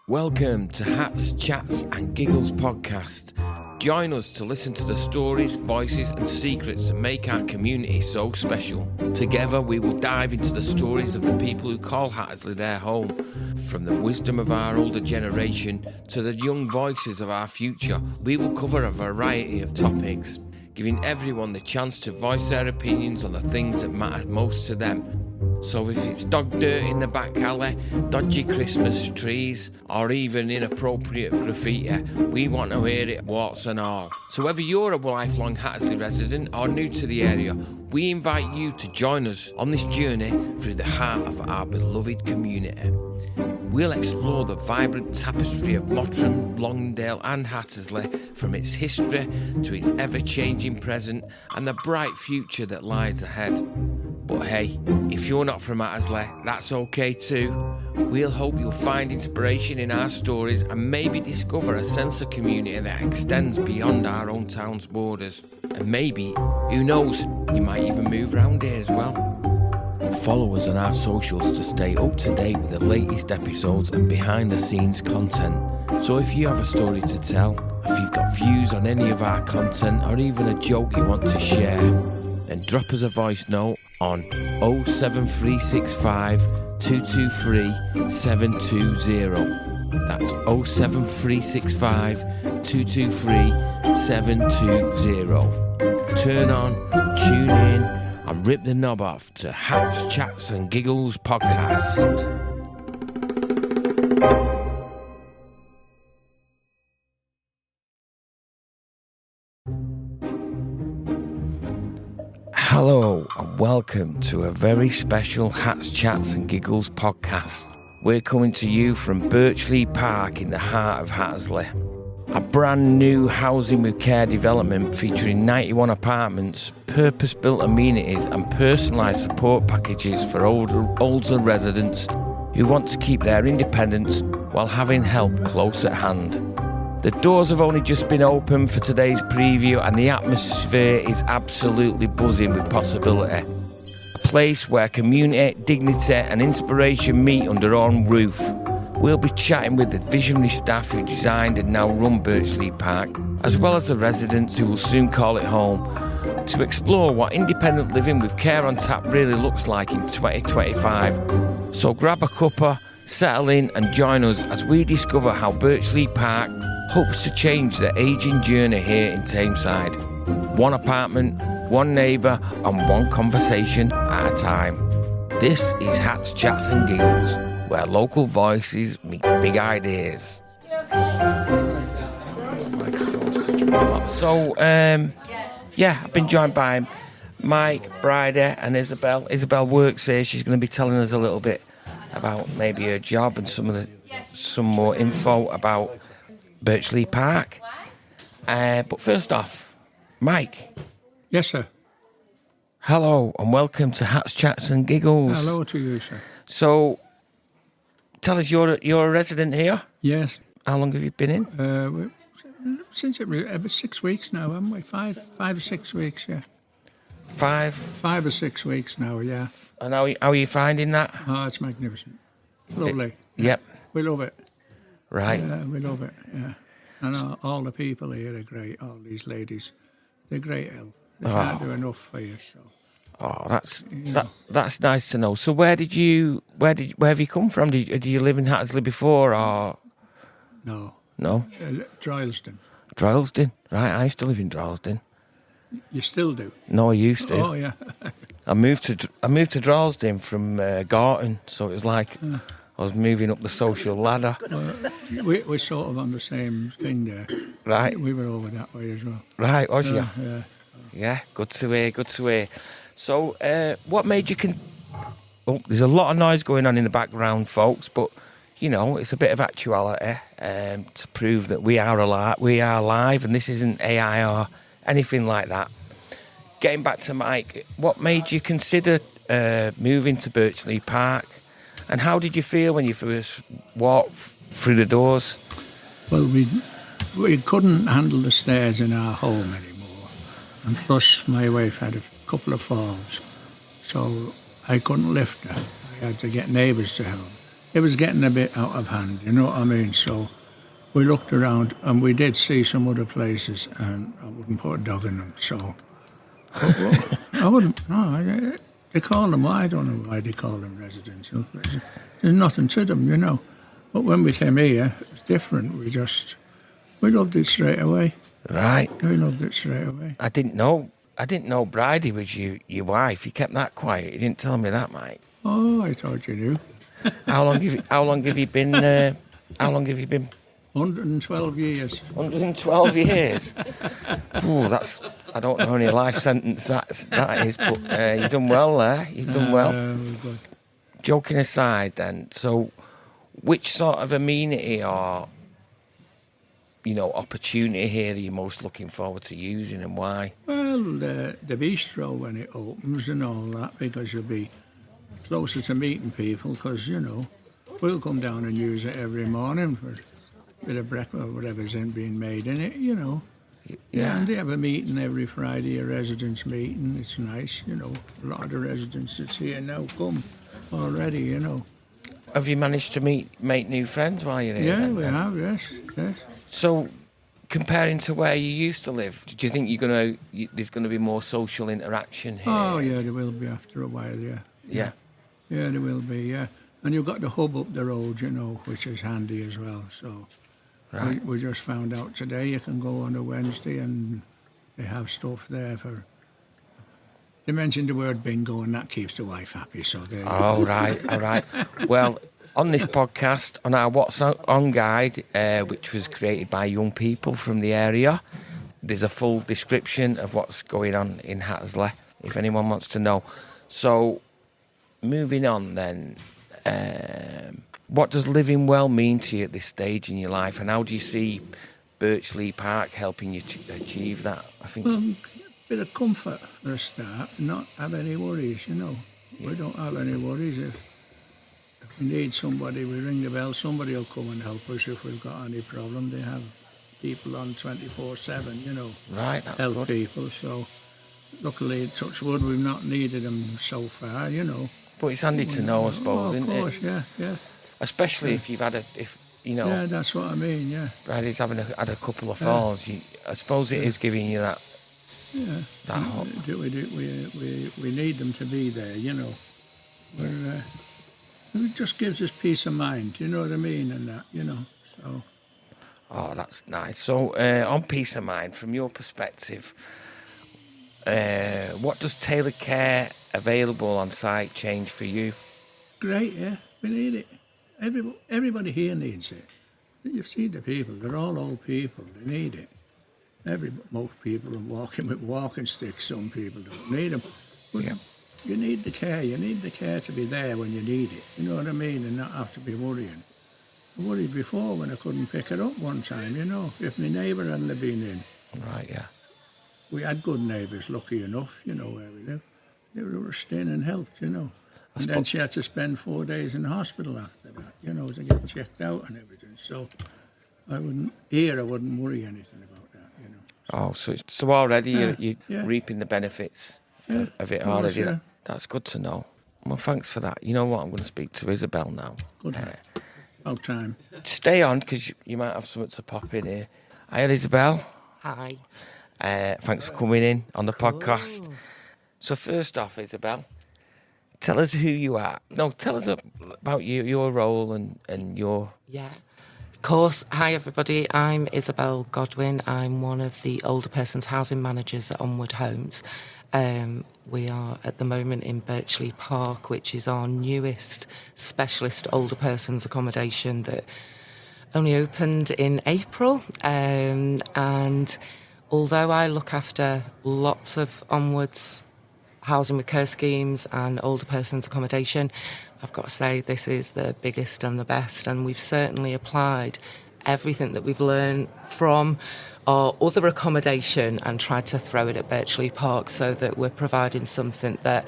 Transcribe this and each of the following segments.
Welcome to Hats, Chats and Giggles podcast. Join us to listen to the stories, voices and secrets that make our community so special. Together we will dive into the stories of the people who call Hattersley their home. From the wisdom of our older generation to the young voices of our future, we will cover a variety of topics, giving everyone the chance to voice their opinions on the things that matter most to them. So if it's dog dirt in the back alley, dodgy Christmas trees, or even inappropriate graffiti, we want to hear it, warts and all. So whether you're a lifelong Hattersley resident or new to the area, we invite you to join us on this journey through the heart of our beloved community. We'll explore the vibrant tapestry of Mottram, Longdale and Hattersley, from its history to its ever-changing present and the bright future that lies ahead. But hey, if you're not from Hattersley, that's okay too. We'll hope you'll find inspiration in our stories and maybe discover a sense of community that extends beyond our own town's borders. And maybe, who knows, you might even move around here as well. Follow us on our socials to stay up to date with the latest episodes and behind the scenes content. So if you have a story to tell, if you've got views on any of our content or even a joke you want to share, then drop us a voice note on 07365 223 720. That's 07365 223 720. Turn on, tune in, and rip the knob off to Hats, Chats and Giggles podcast. Hello and welcome to a very special Hats, Chats and Giggles podcast. We're coming to you from Birch Lea Park in the heart of Hattersley. A brand new housing with care development featuring 91 apartments, purpose-built amenities and personalised support packages for older residents who want to keep their independence while having help close at hand. The doors have only just been opened for today's preview and the atmosphere is absolutely buzzing with possibility. A place where community, dignity and inspiration meet under one roof. We'll be chatting with the visionary staff who designed and now run Birch Lea Park, as well as the residents who will soon call it home, to explore what independent living with care on tap really looks like in 2025. So grab a cuppa, settle in and join us as we discover how Birch Lea Park hopes to change the ageing journey here in Tameside. One apartment, one neighbour and one conversation at a time. This is Hats, Chats and Giggles, where local voices meet big ideas. So, I've been joined by Mike, Bridie and Isabel. Isabel works here. She's going to be telling us a little bit about maybe her job and some more info about Birch Lea Park. But first off, Mike. Yes, sir. Hello and welcome to Hats, Chats and Giggles. Hello to you, sir. So, tell us, you're a resident here? Yes. How long have you been in? Since about 6 weeks now, haven't we? Five or 6 weeks, yeah. 5 or 6 weeks now, yeah. And how are you finding that? Oh, it's magnificent. Lovely. Yep. We love it. Right. We love it, yeah. And all the people here are great, all these ladies. They're great help. They can't do enough for you, so. Oh, that's nice to know. So where have you come from? Did you live in Hattersley before or? No. Droylsden. Droylsden? Right, I used to live in Droylsden. You still do? No, I used to. Oh, yeah. I moved to Droylsden from Gorton, so it was like I was moving up the social ladder. We're sort of on the same thing there. Right. We were over that way as well. Right, was you? Yeah. Yeah, good to hear. So, what made you there's a lot of noise going on in the background, folks, but, you know, it's a bit of actuality to prove that we are live, and this isn't AI or anything like that. Getting back to Mike, what made you consider moving to Birch Lea Park, and how did you feel when you first walked through the doors? Well, we couldn't handle the stairs in our home anymore. And plus, my wife had a couple of falls, so I couldn't lift her. I had to get neighbours to help. it was getting a bit out of hand, you know what I mean? So we looked around and we did see some other places, and I wouldn't put a dog in them. So I wouldn't. No, they call them. I don't know why they call them residential places. There's nothing to them, you know. But when we came here, it was different. We loved it straight away. Right. We loved it straight away. I didn't know Bridie was your wife. You kept that quiet. You didn't tell me that, Mike. Oh, I thought you knew. How long have you been? 112 years. 112 years. Ooh, I don't know any life sentence that is, but you've done well there. You've done well. Joking aside, then, so which sort of amenity or opportunity here are you most looking forward to using, and why? Well, the bistro when it opens and all that, because you'll be closer to meeting people, because we'll come down and use it every morning for a bit of breakfast or whatever's being made in it, Yeah, and they have a meeting every Friday, a residents' meeting. It's nice, A lot of the residents that's here now come already, Have you managed to make new friends while you're here? Yeah, we have, yes. So, comparing to where you used to live, do you think there's going to be more social interaction here? Oh, yeah, there will be after a while, yeah. Yeah? Yeah, there will be, yeah. And you've got the hub up the road, which is handy as well, so... Right. We just found out today you can go on a Wednesday and they have stuff there for... They mentioned the word bingo and that keeps the wife happy, so there you go. All right. Well, on this podcast, on our What's On guide, which was created by young people from the area, there's a full description of what's going on in Hattersley, if anyone wants to know. So, moving on then... what does living well mean to you at this stage in your life, and how do you see Birch Lea Park helping you to achieve that? I think a bit of comfort for a start, not have any worries, Yeah. We don't have any worries. If we need somebody, we ring the bell, somebody will come and help us if we've got any problem. They have people on 24/7, Right, that's help good. people, so luckily, touch wood, we've not needed them so far, But it's handy to know, I suppose, isn't it? Of course, yeah. Especially if you've had Yeah, that's what I mean, yeah. Bridie's had a couple of falls. I suppose it is giving you that. Yeah. That hope. We need them to be there, It just gives us peace of mind, you know what I mean, and that, so. Oh, that's nice. So, on peace of mind, from your perspective, what does tailored care available on site change for you? Great, yeah. We need it. Everybody here needs it. You've seen the people, they're all old people, they need it. Most people are walking with walking sticks, some people don't need them. But you need the care to be there when you need it, you know what I mean, and not have to be worrying. I worried before when I couldn't pick it up one time, if my neighbour hadn't have been in. Right, yeah. We had good neighbours, lucky enough, where we live. They were staying and helped, And then she had to spend 4 days in the hospital after that, to get checked out and everything. So I wouldn't worry anything about that, Oh, so already you're reaping the benefits of it already. Yeah. That's good to know. Well, thanks for that. You know what? I'm going to speak to Isabel now. Good. About time. Stay on, because you might have something to pop in here. Hi, Isabel. Hi. Thanks for coming in on the podcast. So first off, Isabel, tell us who you are. No, tell us about your role and your... Yeah, of course. Hi, everybody. I'm Isabel Godwin. I'm one of the older persons housing managers at Onward Homes. We are at the moment in Birch Lea Park, which is our newest specialist older persons accommodation that only opened in April. And although I look after lots of Onwards housing with care schemes and older persons accommodation, I've got to say this is the biggest and the best, and we've certainly applied everything that we've learned from our other accommodation and tried to throw it at Birch Lea Park, so that we're providing something that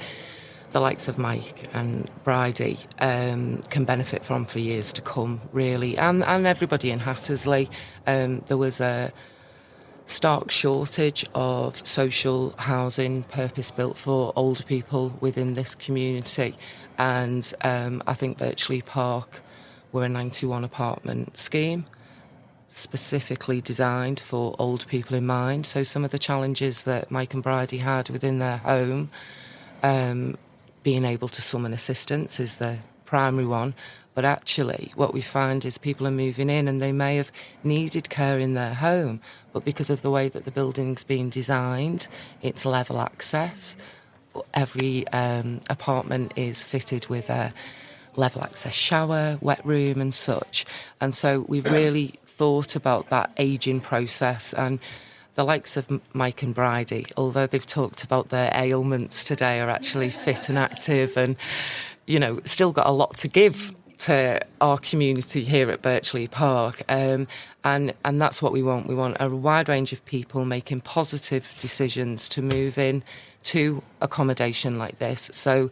the likes of Mike and Bridie can benefit from for years to come, really, and everybody in Hattersley. There was a stark shortage of social housing purpose-built for older people within this community, and I think Birch Lea Park We're a 91 apartment scheme, specifically designed for old people in mind. So some of the challenges that Mike and Bridie had within their home, being able to summon assistance is the primary one. But actually, what we find is people are moving in and they may have needed care in their home, but because of the way that the building's been designed, it's level access. Every apartment is fitted with a level access shower, wet room and such. And so we've really thought about that ageing process, and the likes of Mike and Bridie, although they've talked about their ailments today, are actually fit and active and, you know, still got a lot to give to our community here at Birch Lea Park. And that's what we want. We want a wide range of people making positive decisions to move in to accommodation like this. So,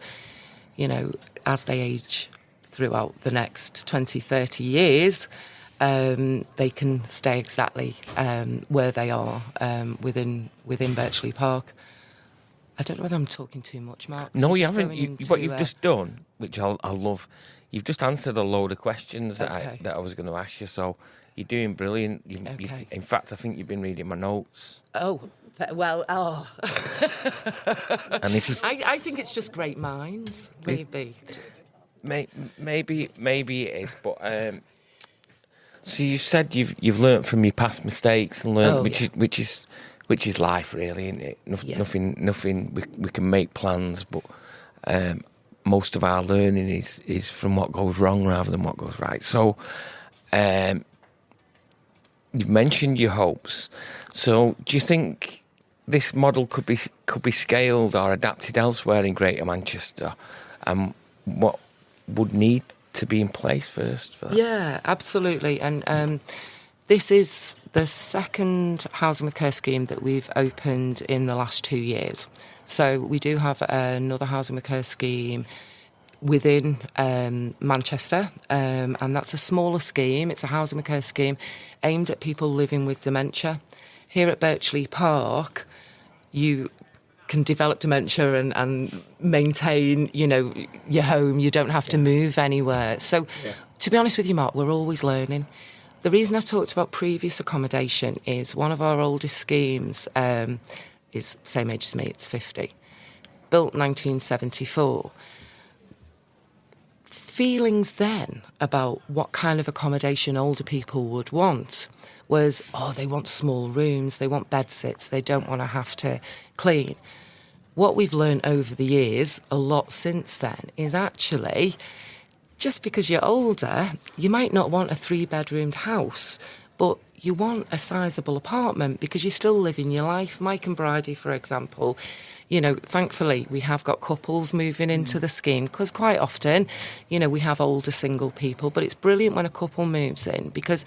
you know, as they age throughout the next 20, 30 years, they can stay exactly where they are within Birch Lea Park. I don't know whether I'm talking too much, Mark. No, you haven't. What you've just done, which I love, you've just answered a load of questions that I was going to ask you. So you're doing brilliant. In fact, I think you've been reading my notes. Oh, well, And if you, I think it's just great minds, maybe. Maybe it is, but. So you said you've learnt from your past mistakes and learnt, which is life, really, isn't it? Nothing. We can make plans, but most of our learning is from what goes wrong rather than what goes right. So you've mentioned your hopes. So do you think this model could be scaled or adapted elsewhere in Greater Manchester? And what would need to be in place first for that? Yeah, absolutely. And this is the second housing with care scheme that we've opened in the last 2 years. So we do have another housing with care scheme within Manchester, and that's a smaller scheme. It's a housing with care scheme aimed at people living with dementia. Here at Birch Lea Park, you can develop dementia and maintain, you know, your home. You don't have to move anywhere. So, to be honest with you, Mark, we're always learning. The reason I talked about previous accommodation is one of our oldest schemes is same age as me, it's 50. Built 1974. Feelings then about what kind of accommodation older people would want was, they want small rooms, they want bed sits, they don't want to have to clean. What we've learned over the years, a lot since then, is actually just because you're older, you might not want a 3-bedroomed house, but you want a sizable apartment because you're still living your life. Mike and Bridie, for example, you know, thankfully we have got couples moving into the scheme because quite often, you know, we have older single people, but it's brilliant when a couple moves in because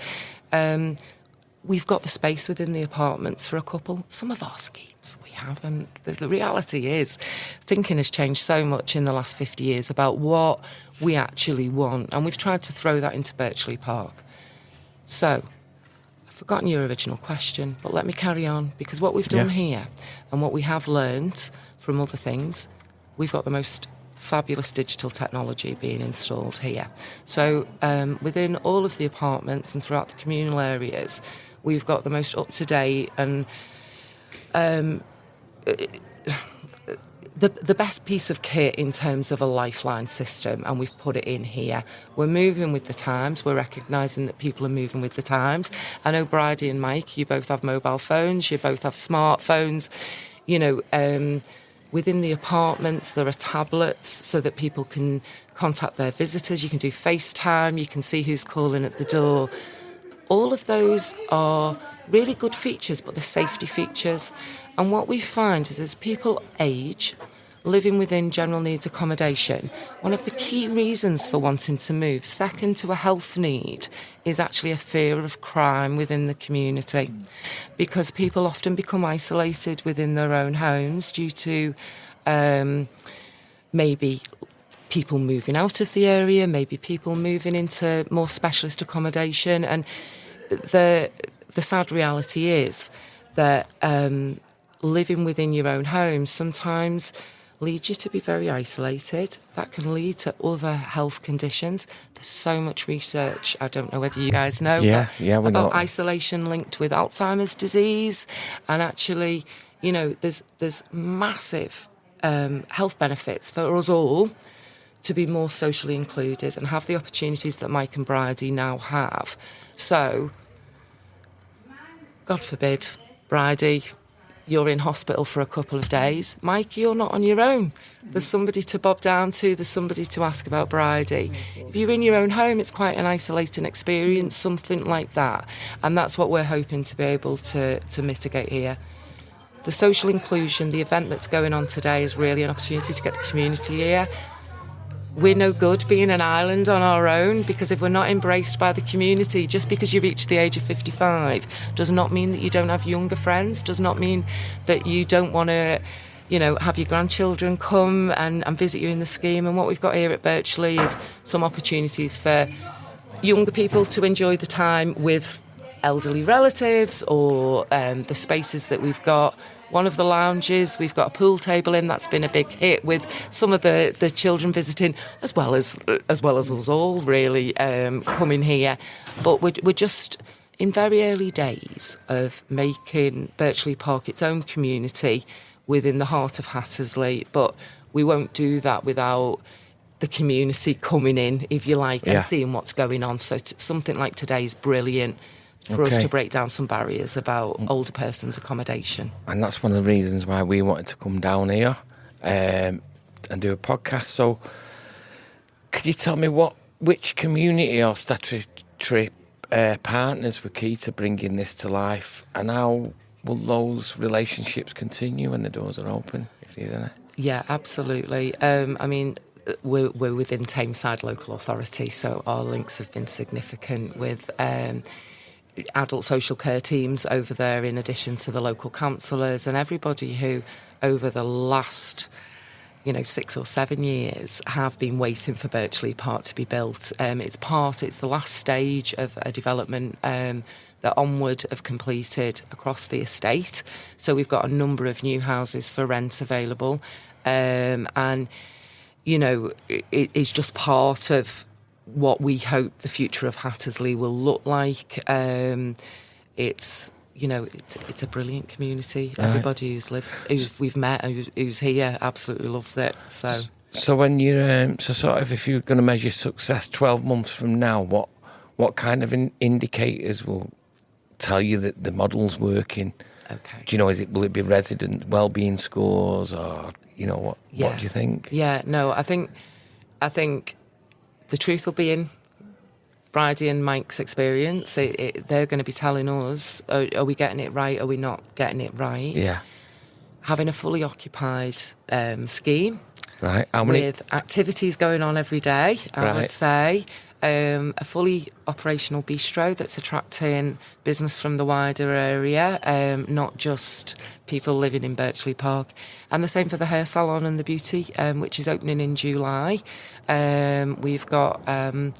we've got the space within the apartments for a couple. Some of our schemes we haven't. The reality is thinking has changed so much in the last 50 years about what we actually want, and we've tried to throw that into Birch Lea Park. So, I've forgotten your original question, but let me carry on, because what we've done here and what we have learned from other things, we've got the most fabulous digital technology being installed here. So within all of the apartments and throughout the communal areas, we've got the most up-to-date and the best piece of kit in terms of a lifeline system, and we've put it in here. We're moving with the times. We're recognising that people are moving with the times. I know Bridie and Mike, you both have mobile phones, you both have smartphones. You know, within the apartments, there are tablets so that people can contact their visitors. You can do FaceTime, you can see who's calling at the door. All of those are really good features, but they're safety features. And what we find is as people age, living within general needs accommodation, one of the key reasons for wanting to move, second to a health need, is actually a fear of crime within the community. Because people often become isolated within their own homes due to maybe people moving out of the area, maybe people moving into more specialist accommodation. And the sad reality is that living within your own home, sometimes leads you to be very isolated. That can lead to other health conditions. There's so much research, I don't know whether you guys know, we about know. isolation linked with Alzheimer's disease. And actually, you know, there's massive health benefits for us all to be more socially included and have the opportunities that Mike and Bridie now have. So, God forbid, Bridie, you're in hospital for a couple of days. Mike, you're not on your own. There's somebody to bob down to. There's somebody to ask about Bridie. If you're in your own home, it's quite an isolating experience, something like that. And that's what we're hoping to be able to mitigate here. The social inclusion, the event that's going on today is really an opportunity to get the community here. We're no good being an island on our own, because if we're not embraced by the community, just because you reach the age of 55 does not mean that you don't have younger friends, does not mean that you don't want to, you know, have your grandchildren come and visit you in the scheme. And what we've got here at Birch Lea is some opportunities for younger people to enjoy the time with elderly relatives, or the spaces that we've got. One of the lounges, we've got a pool table in. That's been a big hit with some of the children visiting, as well as us all really coming here. But we're just in very early days of making Birch Lea Park its own community within the heart of Hattersley. But we won't do that without the community coming in, if you like, and seeing what's going on. So something like today is brilliant for us to break down some barriers about older persons' accommodation. And that's one of the reasons why we wanted to come down here and do a podcast. So could you tell me which community or statutory partners were key to bringing this to life, and how will those relationships continue when the doors are open, if there's any? Yeah, absolutely. I mean, we're within Tameside Local Authority, so our links have been significant with adult social care teams over there, in addition to the local councillors and everybody who, over the last 6 or 7 years, have been waiting for Birch Lea Park to be built. It's the last stage of a development that Onward have completed across the estate. So we've got a number of new houses for rent available. And, it's just part of what we hope the future of Hattersley will look like. It's a brilliant community. Right. Everybody who's we've met, who's here, absolutely loves it. So when you're if you're going to measure success 12 months from now, what kind of indicators will tell you that the model's working? Okay. Do you know? Will it be resident wellbeing scores, or what? Yeah. What do you think? Yeah. No, I think the truth will be in Bridie and Mike's experience. They're going to be telling us, are we getting it right? Are we not getting it right? Yeah. Having a fully occupied scheme. Right. How many? With activities going on every day, I would say. A fully operational bistro that's attracting business from the wider area, not just people living in Birch Lea Park. And the same for the hair salon and the beauty, which is opening in July. We've got so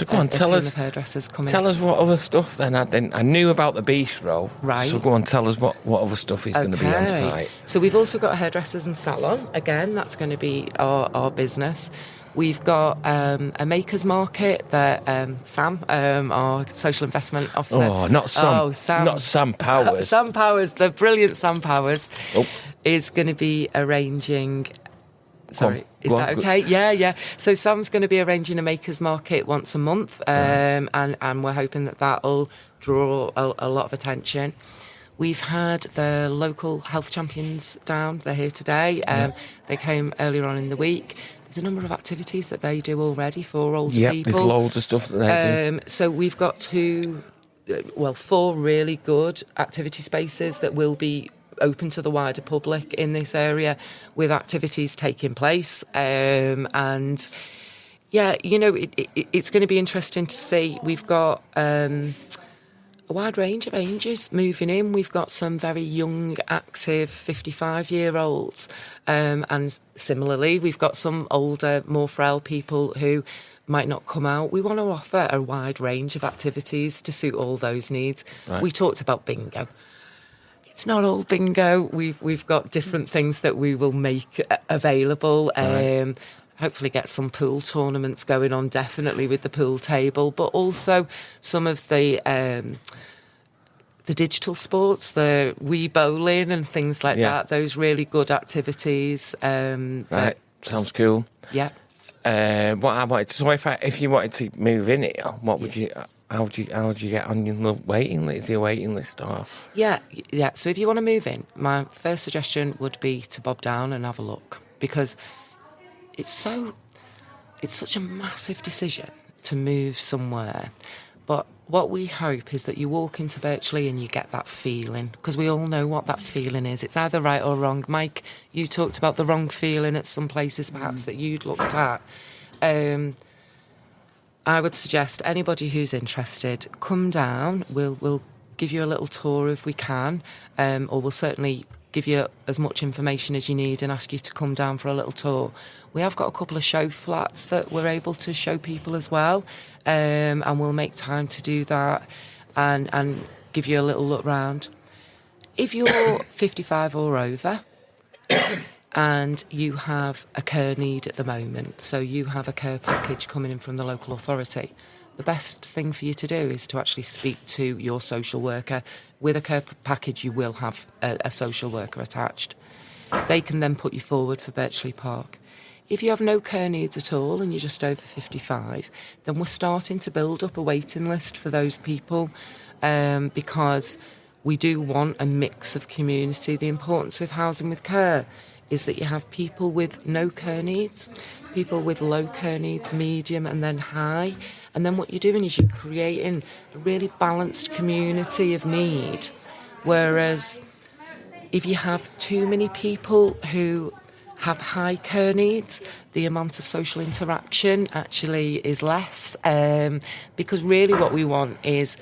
go on, tell us, of hairdressers coming. Tell us what other stuff then. I knew about the bistro. Right. So go on, tell us what other stuff is going to be on site. So we've also got a hairdressers and salon. Again, that's going to be our business. We've got a makers market that Sam, our social investment officer. Oh, not Sam. Oh, Sam. Not Sam Powers. Sam Powers, the brilliant Sam Powers, is going to be arranging. Sorry, is that okay? Yeah. So Sam's going to be arranging a makers market once a month, and we're hoping that'll draw a lot of attention. We've had the local health champions down. They're here today. They came earlier on in the week. There's a number of activities that they do already for older people. There's loads of stuff that they do. So we've got 4 really good activity spaces that will be open to the wider public in this area, with activities taking place. It's going to be interesting to see. We've got a wide range of ages moving in. We've got some very young, active 55-year-olds. And similarly, we've got some older, more frail people who might not come out. We want to offer a wide range of activities to suit all those needs. Right. We talked about bingo. It's not all bingo. We've got different things that we will make available. Right. Hopefully get some pool tournaments going on, definitely with the pool table, but also some of the digital sports, the Wii bowling and things like that. Those really good activities. Right, sounds cool. Yeah. What I wanted. So if you wanted to move in it, what would you? How would you get on your waiting list? Is there a waiting list or? Yeah. So if you want to move in, my first suggestion would be to bob down and have a look, because it's such a massive decision to move somewhere. But what we hope is that you walk into Birch Lea and you get that feeling, because we all know what that feeling is. It's either right or wrong. Mike, you talked about the wrong feeling at some places perhaps that you'd looked at. I would suggest anybody who's interested, come down. We'll give you a little tour if we can, or we'll certainly give you as much information as you need and ask you to come down for a little tour. We have got a couple of show flats that we're able to show people as well, and we'll make time to do that and give you a little look round. If you're 55 or over and you have a care need at the moment, so you have a care package coming in from the local authority, the best thing for you to do is to actually speak to your social worker. With a care package, you will have a social worker attached. They can then put you forward for Birch Lea Park. If you have no care needs at all and you're just over 55, then we're starting to build up a waiting list for those people, because we do want a mix of community. The importance with housing with care is that you have people with no care needs, people with low care needs, medium and then high. And then what you're doing is you're creating a really balanced community of need. Whereas if you have too many people who have high care needs, the amount of social interaction actually is less. Because really what we want is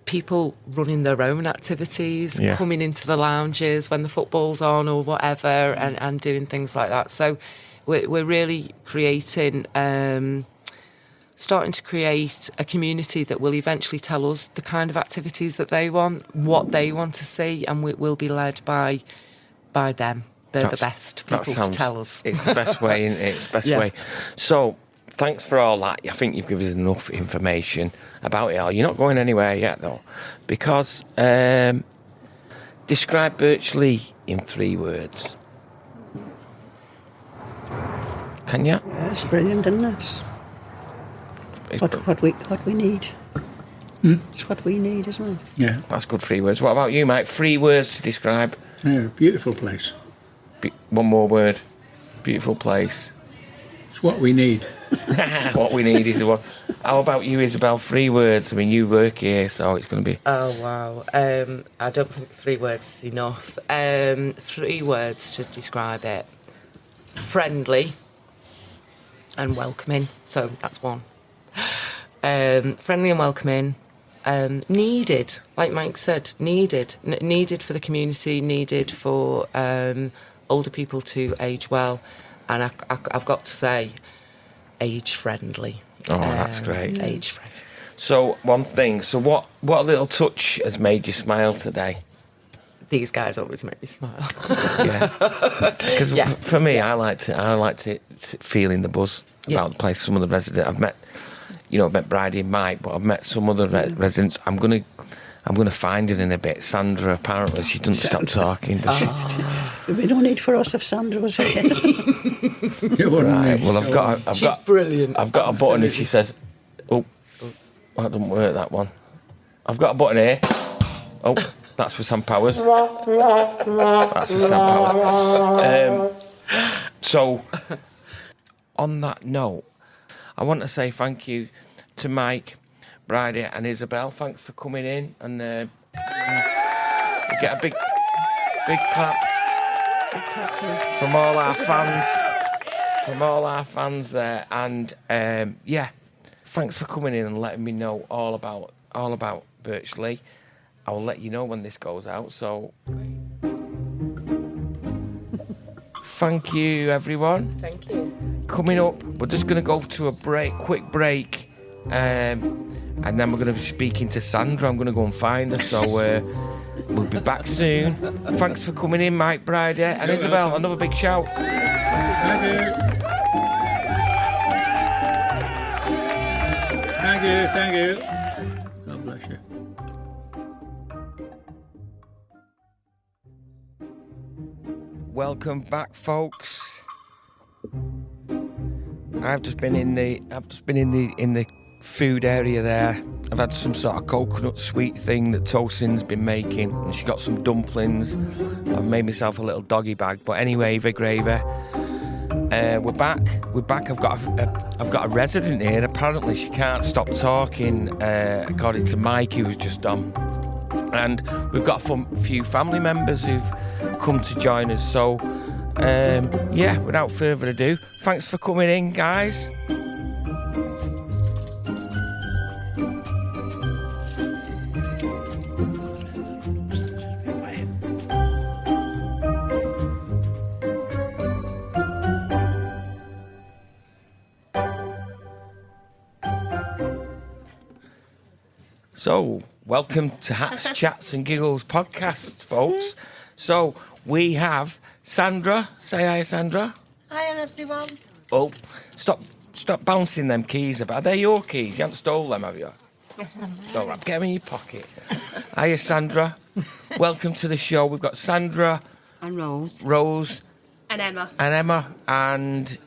people running their own activities, coming into the lounges when the football's on or whatever, and doing things like that. So we're really creating, starting to create a community that will eventually tell us the kind of activities that they want, what they want to see, and we'll be led by them. They're the best people to tell us. It's the best way, isn't it? It's the best way. So thanks for all that. I think you've given us enough information about it all. You're not going anywhere yet, though, because describe Birch Lea in 3 words. Can you? Yeah, it's brilliant, isn't it? It's what we need. It's what we need, isn't it? Yeah. That's good 3 words. What about you, Mike? 3 words to describe. Yeah, beautiful place. One more word. Beautiful place. It's what we need. What we need is the one. How about you, Isabel? 3 words. I mean, you work here, so it's going to be... Oh, wow. I don't think 3 words is enough. 3 words to describe it. Friendly and welcoming. So that's 1. Friendly and welcoming. Needed, like Mike said, needed for the community, needed for older people to age well, and I've got to say, age friendly. Oh, that's great. Age friendly. So one thing. So what little touch has made you smile today? These guys always make me smile. Yeah. Because for me, I like to feeling the buzz about the place. Some of the residents I've met. I've met Bridie and Mike, but I've met some other residents. I'm gonna find it in a bit. Sandra, apparently, she doesn't stop talking, does she? There'd be no need for us if Sandra was here. Right. Well, She's brilliant. I've got a button. If she says, "Oh, that doesn't work." That one. I've got a button here. Oh, that's for Sam Powers. That's for Sam Powers. So, on that note, I want to say thank you to Mike, Bridie and Isabel. Thanks for coming in, and get a big clap from all our fans there. And thanks for coming in and letting me know all about Birch Lea. I'll let you know when this goes out. So thank you, everyone. Thank you. Coming up, we're just going to go to a quick break, and then we're going to be speaking to Sandra. I'm going to go and find her. So We'll be back soon. Thanks for coming in, Mike, Bridie, and Isabel. Another big shout. Thank you. Thank you. God bless you. Welcome back, folks. I've just been in the food area there. I've had some sort of coconut sweet thing that Tosin's been making, and she got some dumplings. I've made myself a little doggy bag. But anyway, the gravy. We're back. I've got a resident here. Apparently, she can't stop talking, according to Mike, who was just on. And we've got a few family members who've come to join us. So, without further ado, thanks for coming in, guys. So, welcome to Hats, Chats and Giggles podcast, folks. So, we have Sandra. Say hi, Sandra. Hi, everyone. Oh, stop bouncing them keys about. Are they your keys? You haven't stole them, have you? All right, get them in your pocket. Hiya, Sandra. Welcome to the show. We've got Sandra. And Rose. Rose. And Emma. And Emma. And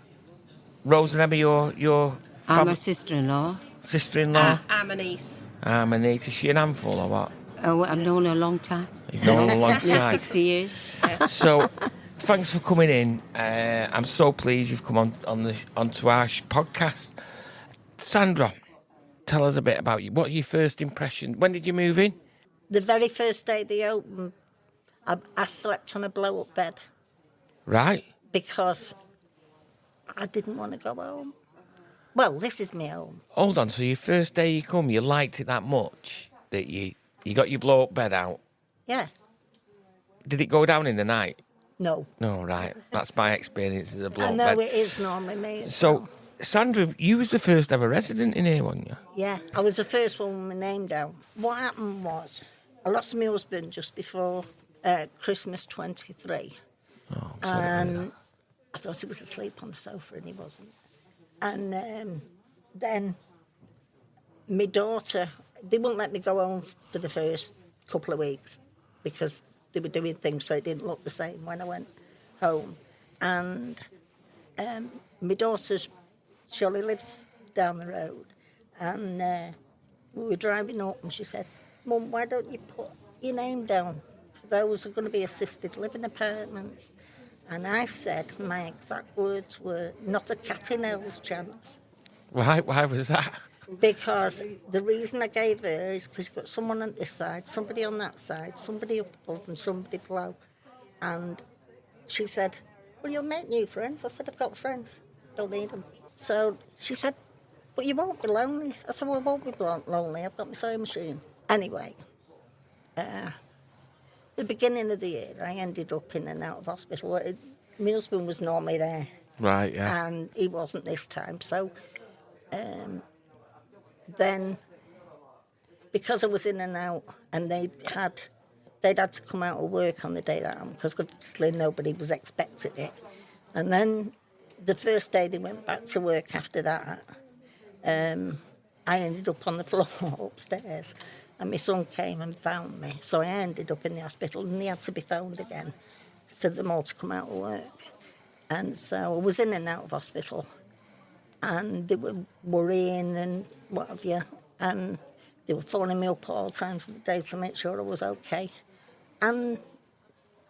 Rose and Emma, your I'm her sister-in-law. Sister-in-law? I'm a niece. My niece. Is she an handful or what? Oh, I've known her a long time. You've known her a long Yeah, time. 60 years. So, thanks for coming in. I'm so pleased you've come onto our podcast. Sandra, tell us a bit about you. What are your first impressions? When did you move in? The very first day they opened, I slept on a blow-up bed Right. because I didn't want to go home. Well, this is my home. Hold on. So your first day you come, you liked it that much that you got your blow-up bed out. Yeah. Did it go down in the night? No. No, right. That's my experience as a blow-up I know bed. it is normally me. So, Sandra, you was the first ever resident in here, weren't you? Yeah, I was the first one with my name down. What happened was, I lost my husband just before Christmas 23. Oh, I'm sorry to hear And I thought he was asleep on the sofa and he wasn't. And then my daughter, they wouldn't let me go home for the first couple of weeks because they were doing things so it didn't look the same when I went home. And my daughter's, she only lives down the road. And we were driving up and she said, Mum, why don't you put your name down for those who are going to be assisted living apartments? And I said, my exact words were, not a cat in hell's chance. Why was that? Because the reason I gave her is because you've got someone on this side, somebody on that side, somebody up above and somebody below. And she said, well, you'll make new friends. I said, I've got friends. Don't need them. So she said, but you won't be lonely. I said, well, I won't be lonely. I've got my sewing machine. Anyway, the beginning of the year, I ended up in and out of hospital. My husband was normally there. Right, yeah. And he wasn't this time. So then, because I was in and out, and they'd had to come out of work on the day that I'm, because obviously nobody was expecting it. And then the first day they went back to work after that, I ended up on the floor upstairs. And my son came and found me. So I ended up in the hospital and he had to be found again for them all to come out of work. And so I was in and out of hospital. And they were worrying and what have you. And they were phoning me up all times of the day to make sure I was okay. And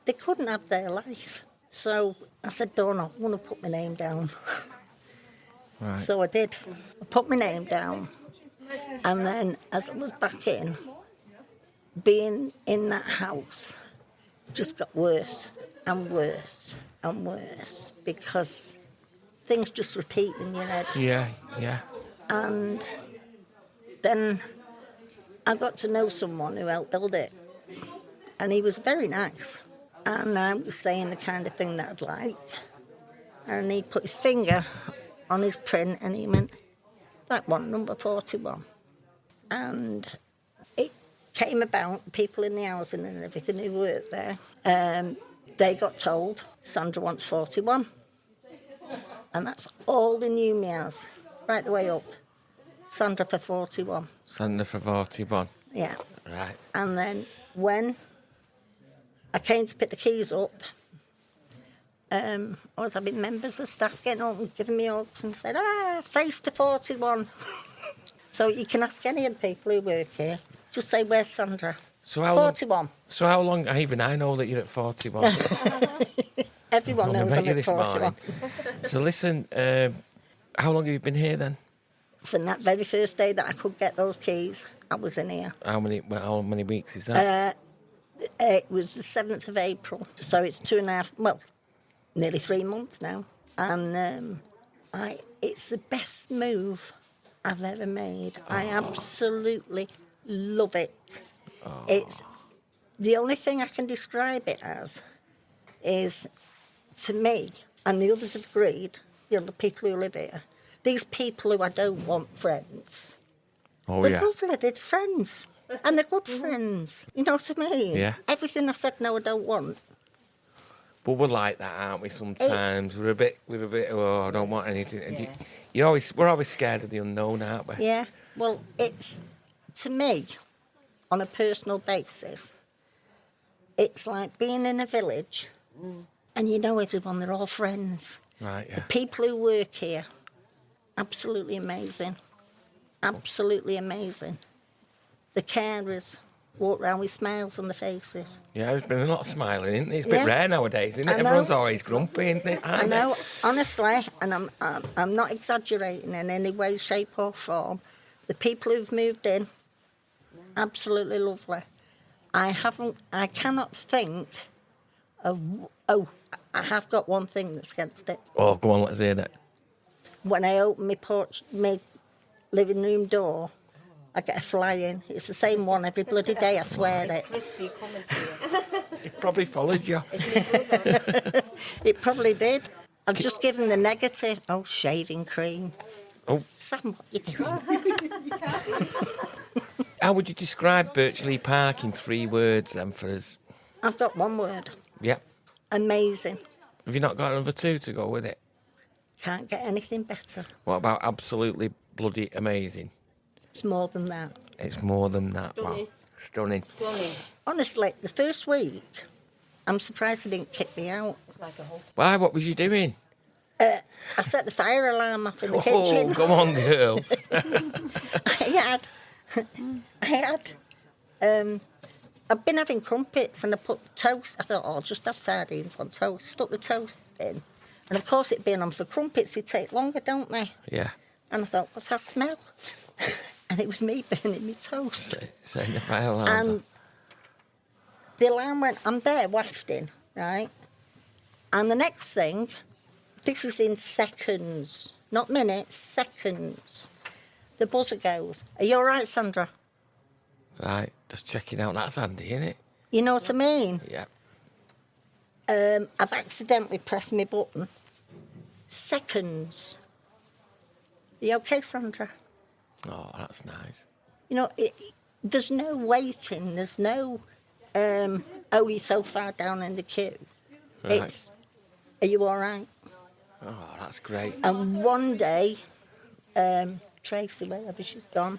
they couldn't have their life. So I said, Dawn, I want to put my name down. Right. So I did. I put my name down. And then as I was back in, being in that house just got worse and worse and worse because things just repeat in your head. Yeah, yeah. And then I got to know someone who helped build it. And he was very nice. And I was saying the kind of thing that I'd like. And he put his finger on his print and he went, that one, number 41. And it came about, people in the housing and everything who worked there, they got told, Sandra wants 41. And that's all they knew me as, right the way up. Sandra for 41. Sandra for 41. Yeah. Right. And then when I came to pick the keys up, I was having members of staff getting up and giving me hugs and said, face to 41. So you can ask any of the people who work here, just say, where's Sandra? So how 41. So how long, even I know that you're at 41. Everyone knows I'm at 41. So listen, how long have you been here then? From that very first day that I could get those keys, I was in here. How many weeks is that? It was the 7th of April, so it's 2.5, nearly 3 months now. And it's the best move I've ever made. I absolutely love it. It's the only thing I can describe it as is, to me, and the others have agreed, the people who live here, these people who I don't want friends. They're lovely, they're friends. And they're good friends. You know what I mean? Yeah. Everything I said, no, I don't want. But we're like that, aren't we? Sometimes we're a bit. Oh, I don't want anything. And we're always scared of the unknown, aren't we? Yeah. Well, it's, to me, on a personal basis, it's like being in a village, and you know everyone. They're all friends. Right. Yeah. The people who work here, absolutely amazing. Absolutely amazing. The carers walk round with smiles on their faces. Yeah, there's been a lot of smiling, isn't there? It's a bit rare nowadays, isn't it? I know. Everyone's always grumpy, isn't it? I know, honestly, and I'm not exaggerating in any way, shape or form. The people who've moved in, absolutely lovely. I cannot think of, I have got one thing that's against it. Oh, go on, let's hear that. When I open my living room door, I get a fly in. It's the same one every bloody day, I swear it. Christy coming to you. It probably followed you. It probably did. I've just given the negative. Oh, shaving cream. Oh. Sam, what you doing? How would you describe Birch Lea Park in 3 words then for us? I've got one word. Yeah. Amazing. Have you not got another 2 to go with it? Can't get anything better. What about absolutely bloody amazing? It's more than that. It's more than that. Wow. Stunning. Honestly, the first week, I'm surprised they didn't kick me out. Why? What was you doing? I set the fire alarm off in the kitchen. Oh, come on, girl. I've been having crumpets and I put toast. I thought, I'll just have sardines on toast. Stuck the toast in. And of course, it being on for crumpets, they take longer, don't they? Yeah. And I thought, what's that smell? And it was me burning my toast. Setting the fire alarm. And the alarm went, I'm there wafting, right? And the next thing, this is in seconds, not minutes, seconds. The buzzer goes, are you all right, Sandra? Right, just checking out. That's handy, isn't it? You know what I mean? Yeah. I've accidentally pressed my button. Seconds. Are you okay, Sandra? Oh, that's nice. You know, there's no waiting. There's no, you're so far down in the queue. Right. It's, are you all right? Oh, that's great. And one day, Tracy, wherever she's gone,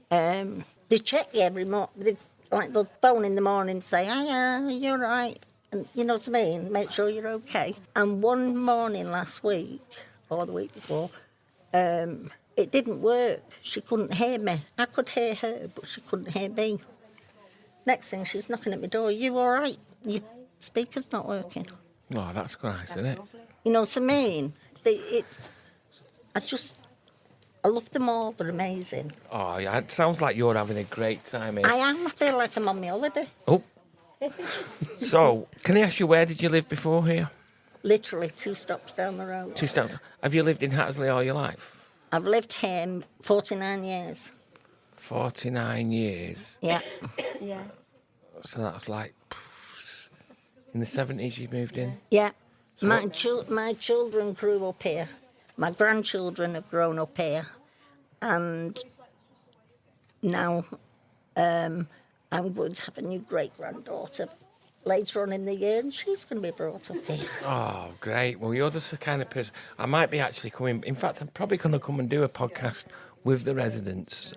they check you every morning. They'll phone in the morning and say, hiya, you're right. And you know what I mean? Make sure you're okay. And one morning last week, or the week before, it didn't work. She couldn't hear me. I could hear her, but she couldn't hear me. Next thing, she's knocking at my door. Are you all right? Your speaker's not working. Oh, that's nice, isn't it? You know what I mean? I love them all. They're amazing. Oh, yeah, it sounds like you're having a great time here. I am. I feel like I'm on my holiday. Oh. So, can I ask you, where did you live before here? Literally 2 stops down the road. 2 stops. Have you lived in Hattersley all your life? I've lived here 49 years. 49 years. Yeah. Yeah. So that's like in the 70s you moved in? Yeah. My children grew up here. My grandchildren have grown up here. And now I'm going to have a new great-granddaughter later on in the year, and she's going to be brought up here. Oh, great. Well, you're just the kind of person... I might be actually coming... In fact, I'm probably going to come and do a podcast with the residents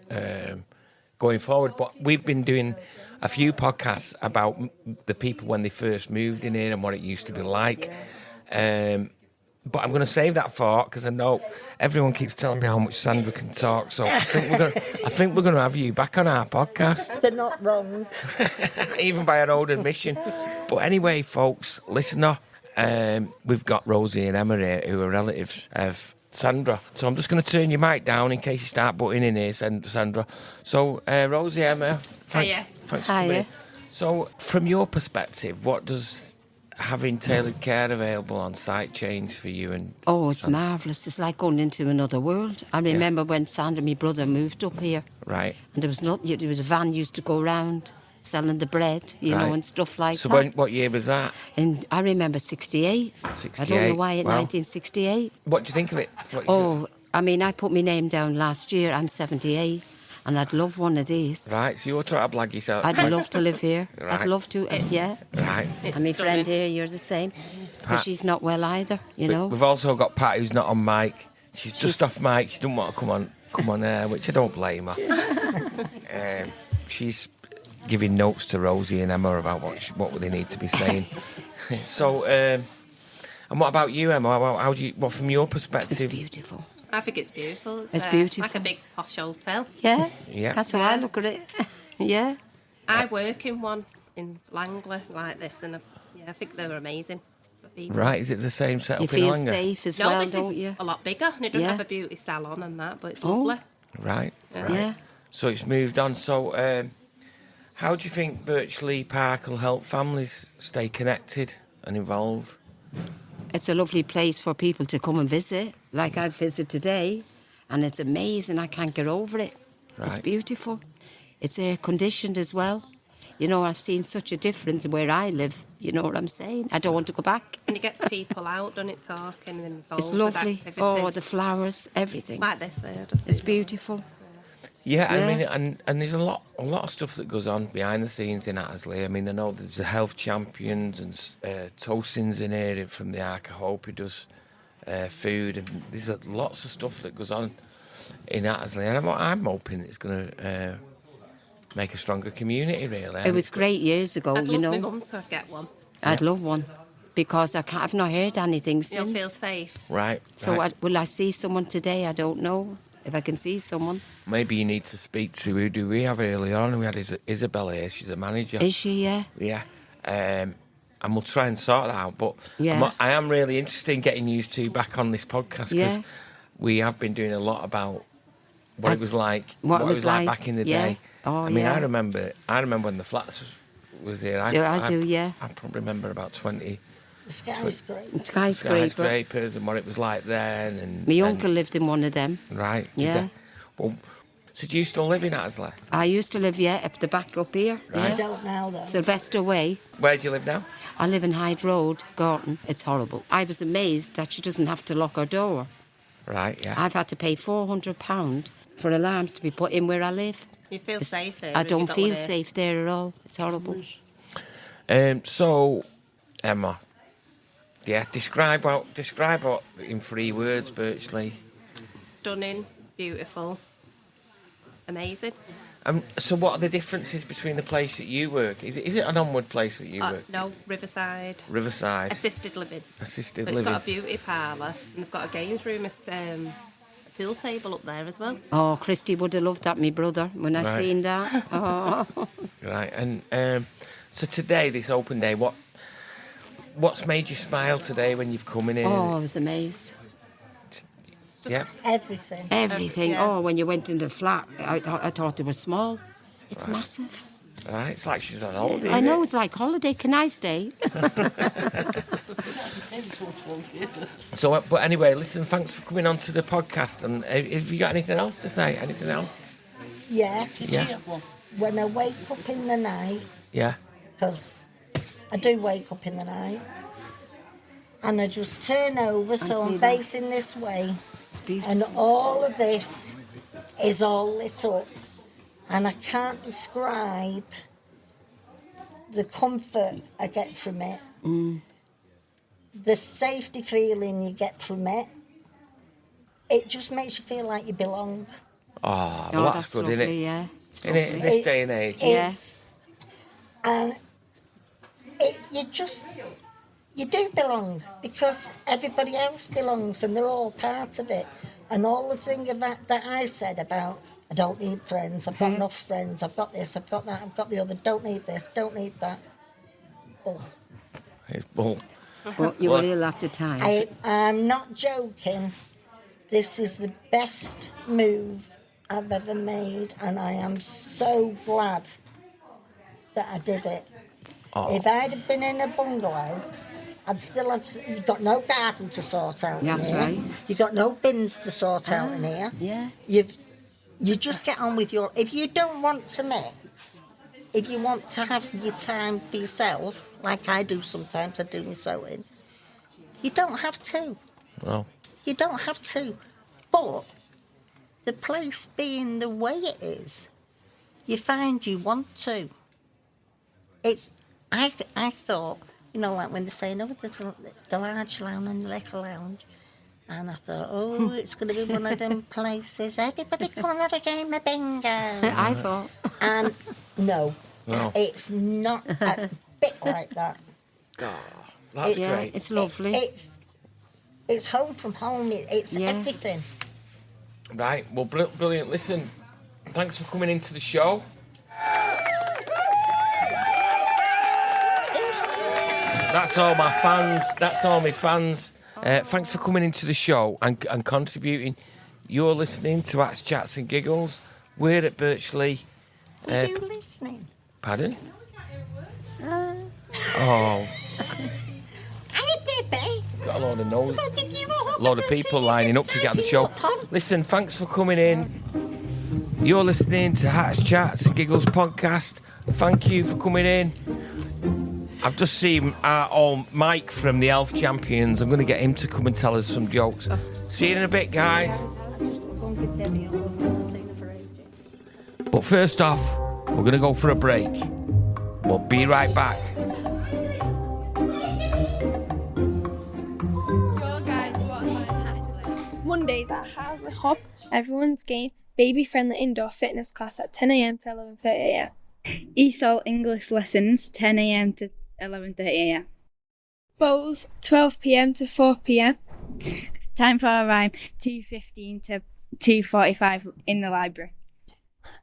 going forward. But we've been doing a few podcasts about the people when they first moved in here and what it used to be like. But I'm going to save that for, because I know everyone keeps telling me how much Sandra can talk. So I think we're going to have you back on our podcast. They're not wrong. Even by our own admission. But anyway, folks, listener, we've got Rosie and Emma here, who are relatives of Sandra. So I'm just going to turn your mic down in case you start butting in here, Sandra. So, Rosie, Emma, thanks for coming. So, from your perspective, what does having tailored care available on site change for you? And oh, it's marvellous. It's like going into another world. I remember when Sandra, my brother, moved up here. Right. And there was a van used to go around selling the bread, you know, and stuff like that. So what year was that? And I remember 68. 68. I don't know why, Wow. 1968. What do you think of it? I mean, I put my name down last year. I'm 78. And I'd love one of these. Right, so you're trying to blag yourself. I'd love to live here. Right. I'd love to, yeah. Right. And my friend here, you're the same. Because she's not well either, you know. We've also got Pat, who's not on mic. She's just off mic. She doesn't want to come on air, which I don't blame her. She's giving notes to Rosie and Emma about what they need to be saying. So, and what about you, Emma? How do you? What from your perspective? It's beautiful. I think it's beautiful. It's beautiful. Like a big posh hotel. Yeah. Yeah. That's how I look at it. Yeah. I work in one in Langley like this, and I think they're amazing for people. Right, is it the same setup You in feel Langley? safe as No, well, this don't is you? a lot bigger, and it doesn't Yeah. have a beauty salon and that, but it's Oh. lovely. Right. Yeah. So it's moved on. So, how do you think Birch Lea Park will help families stay connected and involved? It's a lovely place for people to come and visit. Like I've visited today, and it's amazing. I can't get over it. It's Right. beautiful. It's air conditioned as well. You know, I've seen such a difference where I live. You know what I'm saying? I don't want to go back. And it gets people out, doesn't it, talking and involved It's lovely. with activities. Oh, the flowers, everything. Like this there. Just It's beautiful. Yeah, I Yeah. mean, and there's a lot of stuff that goes on behind the scenes in Hattersley. I mean, I know there's the health champions and Toasting's in here from the Ark of Hope who does food, and there's lots of stuff that goes on in Hattersley, and I'm hoping it's going to make a stronger community, really. It was great years ago, I'd you love know. my mum to get one. I'd love one because I've not heard anything You'll since. feel safe. Right. So right. will I see someone today? I don't know if I can see someone. Maybe you need to speak to who do we have earlier on? We had Isabella here. She's a manager. Is she? Yeah. Yeah. And we'll try and sort that out. But Yeah. I am really interested in getting you two back on this podcast because Yeah. we have been doing a lot about what it was like. What it was like, back in the yeah. day. Oh, I mean, yeah. I remember when the flats was here. I do, yeah. I probably remember about 20 The sky's great. Skyscraper. skyscrapers and what it was like then. And My uncle lived in one of them. Right. Yeah. Well, so do you still live in Hattersley? I used to live, up the back up here. I Yeah. don't now, though. Sylvester Way. Where do you live now? I live in Hyde Road, Gorton. It's horrible. I was amazed that she doesn't have to lock her door. Right, yeah. I've had to pay £400 for alarms to be put in where I live. You feel safe here. I if don't you've got feel one here. safe there at all. It's horrible. So, Emma, yeah, describe what in 3 words, Birch Lea. Stunning, beautiful, amazing. So what are the differences between the place that you work? Is it an onward place that you work? No, Riverside. Riverside. Assisted living. Assisted But living. it's got a beauty parlour and they've got a games room, a pool table up there as well. Oh, Christy would have loved that, me brother, when I Right. seen that. Oh. Right, and so today, this open day, what's made you smile today when you've come in here? Oh, I was amazed. Yeah. Everything. Everything. Yeah. Oh, when you went in the flat, I thought they were small. It's massive. Right, it's like she's on holiday. I isn't know, it? it's like holiday. Can I stay? So, but anyway, listen, thanks for coming on to the podcast. And have you got anything else to say? Anything else? Yeah. Yeah. When I wake up in the night, Yeah. because I do wake up in the night, and I just turn over so see I'm that. facing this way, It's beautiful. and all of this is all lit up, and I can't describe the comfort I get from it, the safety feeling you get from it, it just makes you feel like you belong. Oh, well, that's good, lovely, isn't it? yeah. It's In this day and age. And you do belong because everybody else belongs and they're all part of it. And all the thing that I've said about, I don't need friends, I've got enough friends, I've got this, I've got that, I've got the other, don't need this, don't need that. Bull. It's bull. But you will have to time. I'm not joking. This is the best move I've ever made, and I am so glad that I did it. Oh. If I'd have been in a bungalow, I'd still have. You've got no garden to sort out That's in here. right. You've got no bins to sort out in here. Yeah. You just get on with your. If you don't want to mix, if you want to have your time for yourself, like I do sometimes, I do my sewing. You don't have to. No. You don't have to. But the place being the way it is, you find you want to. I thought, you know, like when they're saying, oh, there's the large lounge and the little lounge. And I thought, oh, it's going to be one of them places. Everybody come and have a game of bingo. I thought. And no, No. it's not a bit like that. Oh, that's Yeah, great. it's lovely. It's home from home. It's everything. Right, well, brilliant. Listen, thanks for coming into the show. That's all my fans. That's all my fans. Thanks for coming into the show and contributing. You're listening to Hats, Chats and Giggles. We're at Birch Lea. Were you listening? Pardon? Oh. I did, babe. Got a lot of people lining up to get on the show. Listen, thanks for coming in. You're listening to Hats, Chats and Giggles podcast. Thank you for coming in. I've just seen our old Mike from the Elf Champions. I'm going to get him to come and tell us some jokes. See you in a bit, guys. But first off, we're going to go for a break. We'll be right back. Mondays at Hattersley Hub, everyone's game, baby-friendly indoor fitness class at 10 a.m. to 11:30 a.m. ESOL English lessons, 10 a.m. to 11:30 a.m. Bowls, 12 p.m. to 4 p.m. Time for a rhyme, 2:15 to 2:45 in the library.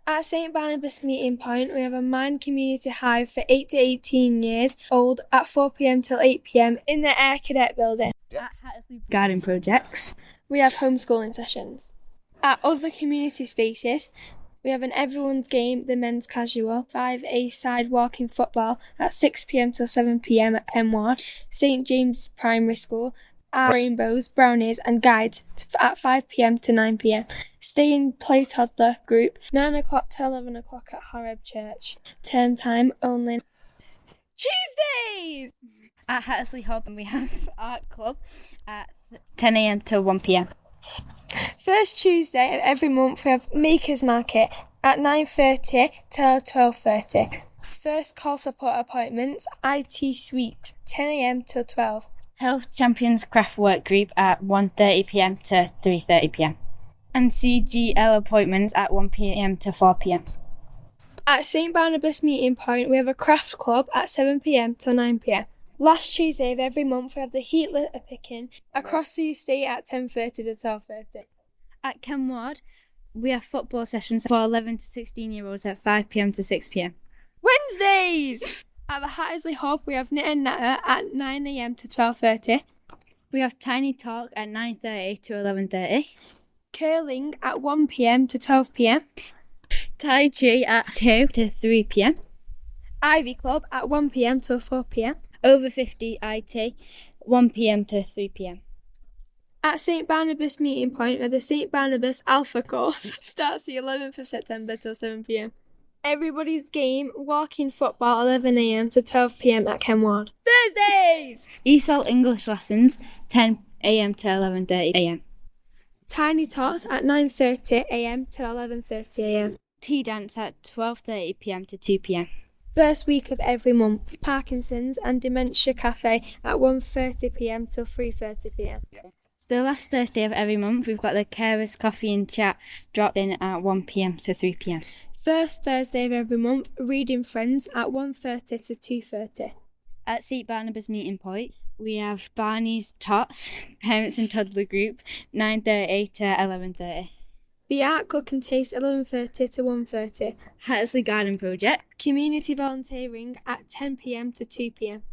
At St Barnabas Meeting Point, we have a Mind Community Hive for 8 to 18 years old at 4 p.m. till 8 p.m. in the Air Cadet building. At Hattersley Garden Projects, we have homeschooling sessions. At other community spaces, we have an everyone's game, the men's casual, 5A side walking football at 6 p.m. till 7 p.m. at Kenward, St James Primary School, our rainbows, brownies and guides at 5 p.m. to 9 p.m. Stay in play toddler group, 9 o'clock to 11 o'clock at Horeb Church. Term time only. Tuesdays! at Hattersley Hub, and we have art club at 10 a.m. to 1 p.m. First Tuesday of every month we have Makers Market at 9:30 till 12:30. First call support appointments, IT Suite, 10 a.m. till 12. Health Champions Craft Work Group at 1:30 p.m. to 3:30 p.m. And CGL appointments at 1 p.m. to 4 p.m. At St Barnabas Meeting Point we have a craft club at 7 p.m. till 9 p.m. Last Tuesday of every month we have the heat litter picking across the estate at 10:30 to 12:30. At Kenward, we have football sessions for 11 to 16 year olds at 5 p.m. to 6 p.m. Wednesdays! At the Hattersley Hub we have Knit and Natter at 9 a.m. to 12:30. We have Tiny Talk at 9:30 to 11:30. Curling at 1 p.m. to 12 p.m. Tai Chi at 2 to 3 p.m. Ivy Club at 1 p.m. to 4 p.m. Over 50 IT, 1 p.m. to 3 p.m. At St Barnabas Meeting Point, where the St Barnabas Alpha course starts the 11th of September till 7 p.m. Everybody's game, walking football, 11 a.m. to 12 p.m. at Kenward. Thursdays! ESOL English lessons, 10 a.m. to 11:30 a.m. Tiny Tots at 9:30 a.m. till 11:30 a.m. Tea dance at 12:30 p.m. to 2 p.m. First week of every month, Parkinson's and Dementia Cafe at 1:30pm till 3:30pm. The last Thursday of every month, we've got the Carers Coffee and Chat dropped in at 1pm to 3pm. First Thursday of every month, Reading Friends at 1:30 to 2:30. At St Barnabas Meeting Point, we have Barney's Tots, Parents and Toddler Group, 9:30 to 11:30. The Art Cook and Taste 11:30 to 1:30. Hattersley Garden Project. Community volunteering at 10pm to 2pm.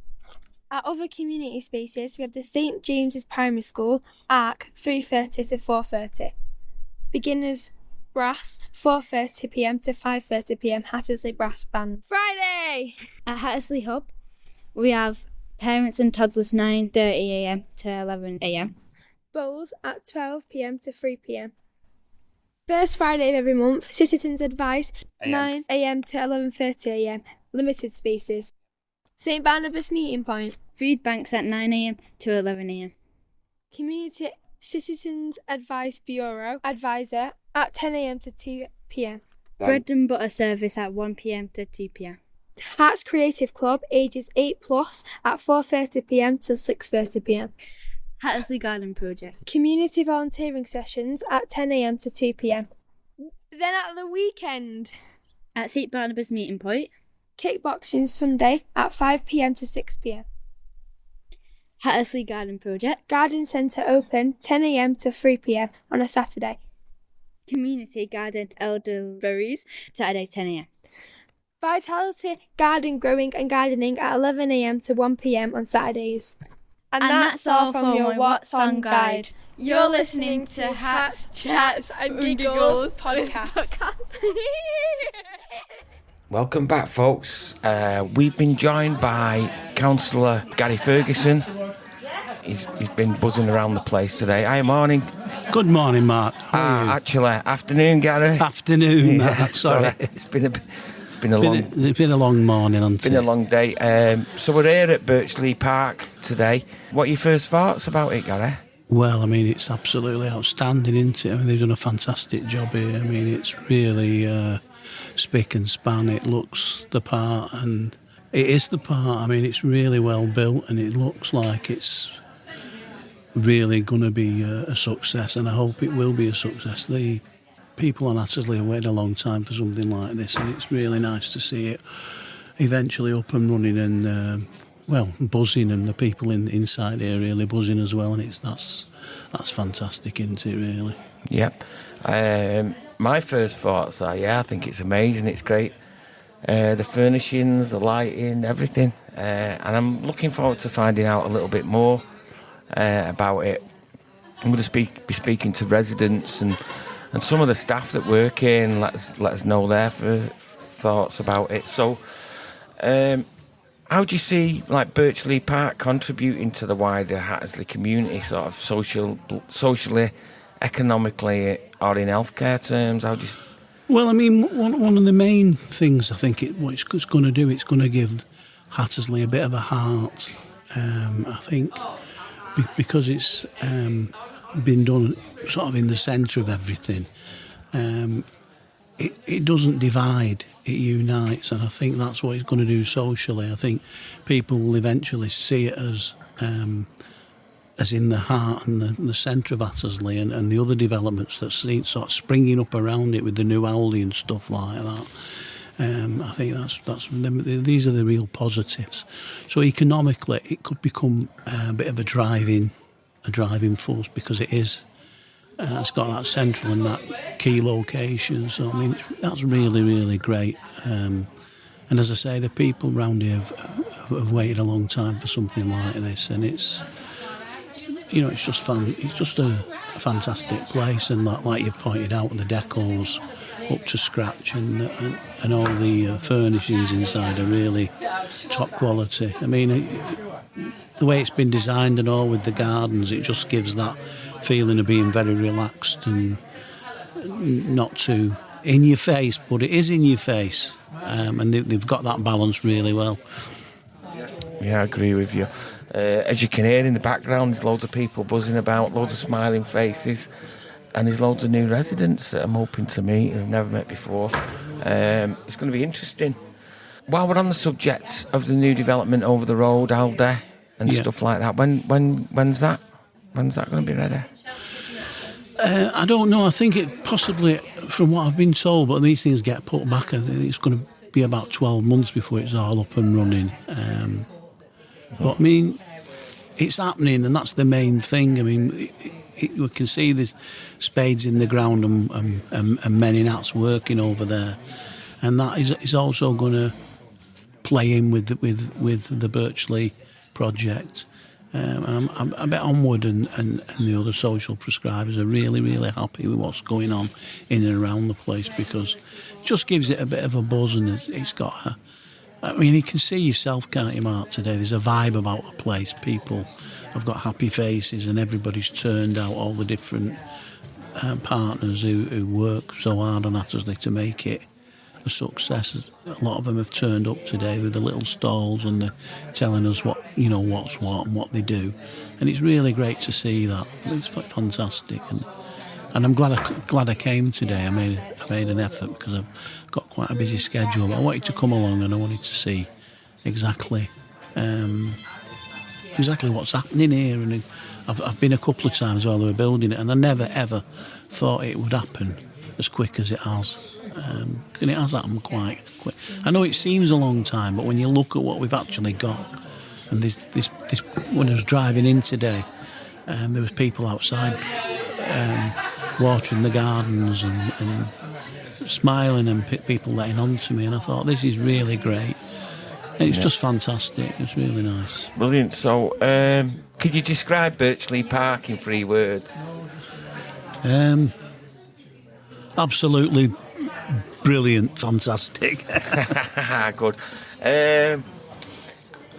At other community spaces, we have the St James's Primary School, ARC, 3:30 to 4:30. Beginners Brass, 4:30pm to 5:30pm, Hattersley Brass Band. Friday! At Hattersley Hub, we have Parents and Toddlers, 9:30am to 11am. Bowls at 12pm to 3pm. First Friday of every month, Citizens Advice, 9am to 11:30am, limited spaces. St Barnabas Meeting Point. Food banks at 9am to 11am. Community Citizens Advice Bureau Advisor at 10am to 2pm. Bread and butter service at 1pm to 2pm. Hearts Creative Club, ages 8+ at 4:30pm till 6:30pm. Hattersley Garden Project. Community volunteering sessions at 10am to 2pm. Then at the weekend, At St Barnabas Meeting Point, kickboxing Sunday at 5pm to 6pm. Hattersley Garden Project. Garden Centre open 10am to 3pm on a Saturday. Community Garden Elderberries, Saturday 10am. Vitality Garden Growing and Gardening at 11am to 1pm on Saturdays. And that's all from your What's On Guide. You're listening to Hats, Chats and Giggles podcast. Welcome back, folks. We've been joined by Councillor Gary Ferguson. He's been buzzing around the place today. Hi, morning. Good morning, Mark. How are you? Actually, afternoon, Gary. Afternoon, Yeah, sorry. It's been a long morning, hasn't it? It's been a long day. So we're here at Birch Lea Park today. What are your first thoughts about it, Gary? Well, I mean, it's absolutely outstanding, isn't it? I mean, they've done a fantastic job here. I mean, it's really spick and span. It looks the part, and it is the part. I mean, it's really well built, and it looks like it's really going to be a success, and I hope it will be a success. The people on Hattersley have waited a long time for something like this, and it's really nice to see it eventually up and running and buzzing, and the people inside here really buzzing as well, and that's fantastic, isn't it, really? Yep. My first thoughts are, I think it's amazing, it's great. The furnishings, the lighting, everything, and I'm looking forward to finding out a little bit more about it. I'm going to be speaking to residents and some of the staff that work here, and let us know their thoughts about it. So, how do you see Birch Lea Park contributing to the wider Hattersley community, sort of socially, economically, or in healthcare terms? How do you? Well, I mean, one of the main things I think what it's going to do, it's going to give Hattersley a bit of a heart. I think because it's been done sort of in the centre of everything. It doesn't divide, it unites, and I think that's what it's going to do socially. I think people will eventually see it as in the heart and the centre of Hattersley, and the other developments that see sort of springing up around it with the new Aldi and stuff like that. I think these are the real positives. So economically, it could become a bit of a driving force, because it is. It's got that central and that key location. So, I mean, that's really, really great. And as I say, the people around here have waited a long time for something like this. And it's just fun. It's just a fantastic place. And like you've pointed out, the decor's up to scratch, and all the furnishings inside are really top quality. I mean, the way it's been designed and all with the gardens, it just gives that feeling of being very relaxed and not too in your face, but it is in your face, and they've got that balance really well. Yeah, I agree with you. As you can hear in the background, there's loads of people buzzing about, loads of smiling faces, and there's loads of new residents that I'm hoping to meet who've never met before. It's going to be interesting. while we're on the subject of the new development over the road, Alder, and stuff like that, when's that? When's that going to be ready? I don't know. I think it possibly, from what I've been told, but these things get put back. I think it's going to be about 12 months before it's all up and running. But I mean, it's happening, and that's the main thing. I mean, we can see there's spades in the ground and men in hats working over there, and that is also going to play in with the Birch Lea project. I bet Onward and the other social prescribers are really, really happy with what's going on in and around the place, because it just gives it a bit of a buzz, and it's got I mean, you can see yourself, can't you, Mark, today? There's a vibe about the place. People have got happy faces, and everybody's turned out, all the different partners who work so hard on Hattersley to make it a success. A lot of them have turned up today with the little stalls, and they're telling us what's what and what they do, and it's really great to see that. It's fantastic, and I'm glad I came today. I made an effort because I've got quite a busy schedule. I wanted to come along, and I wanted to see exactly what's happening here. And I've been a couple of times while they were building it, and I never ever thought it would happen as quick as it has. And it has happened quite quick. I know it seems a long time, but when you look at what we've actually got, and this when I was driving in today, there was people outside watering the gardens and smiling, and people letting on to me, and I thought, this is really great. And it's just fantastic. It's really nice. Brilliant. So, could you describe Birch Lea Park in 3 words? Absolutely brilliant, fantastic. Good. And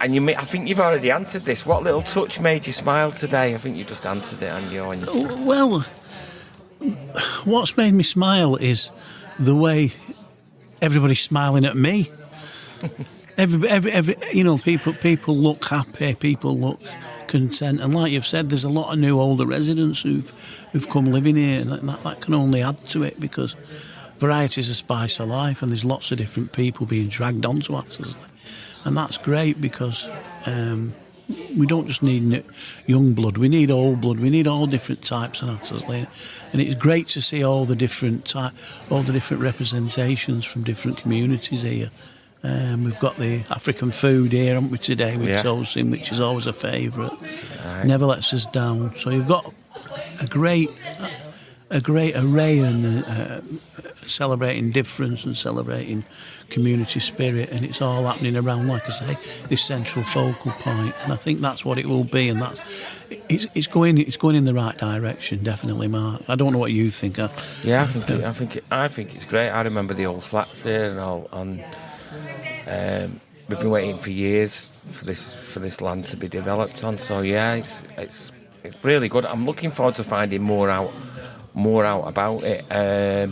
I think you've already answered this. What little touch made you smile today? I think you just answered it on your. Well, what's made me smile is the way everybody's smiling at me. every people look happy, people look content, and like you've said, there's a lot of new older residents who've come living here, and that can only add to it, because variety is a spice of life, and there's lots of different people being dragged onto Hattersley, and that's great, because we don't just need young blood, we need old blood, we need all different types of Hattersley, and it's great to see all the different representations from different communities here. We've got the African food here, haven't we, today, with toasting, which is always a favourite. Right. Never lets us down. So you've got a great array, and celebrating difference and celebrating community spirit, and it's all happening around, like I say, this central focal point. And I think that's what it will be, and it's going in the right direction, definitely, Mark. I don't know what you think. I think it's great. I remember the old flats here and all on. We've been waiting for years for this land to be developed on. So yeah, it's really good. I'm looking forward to finding more out about it.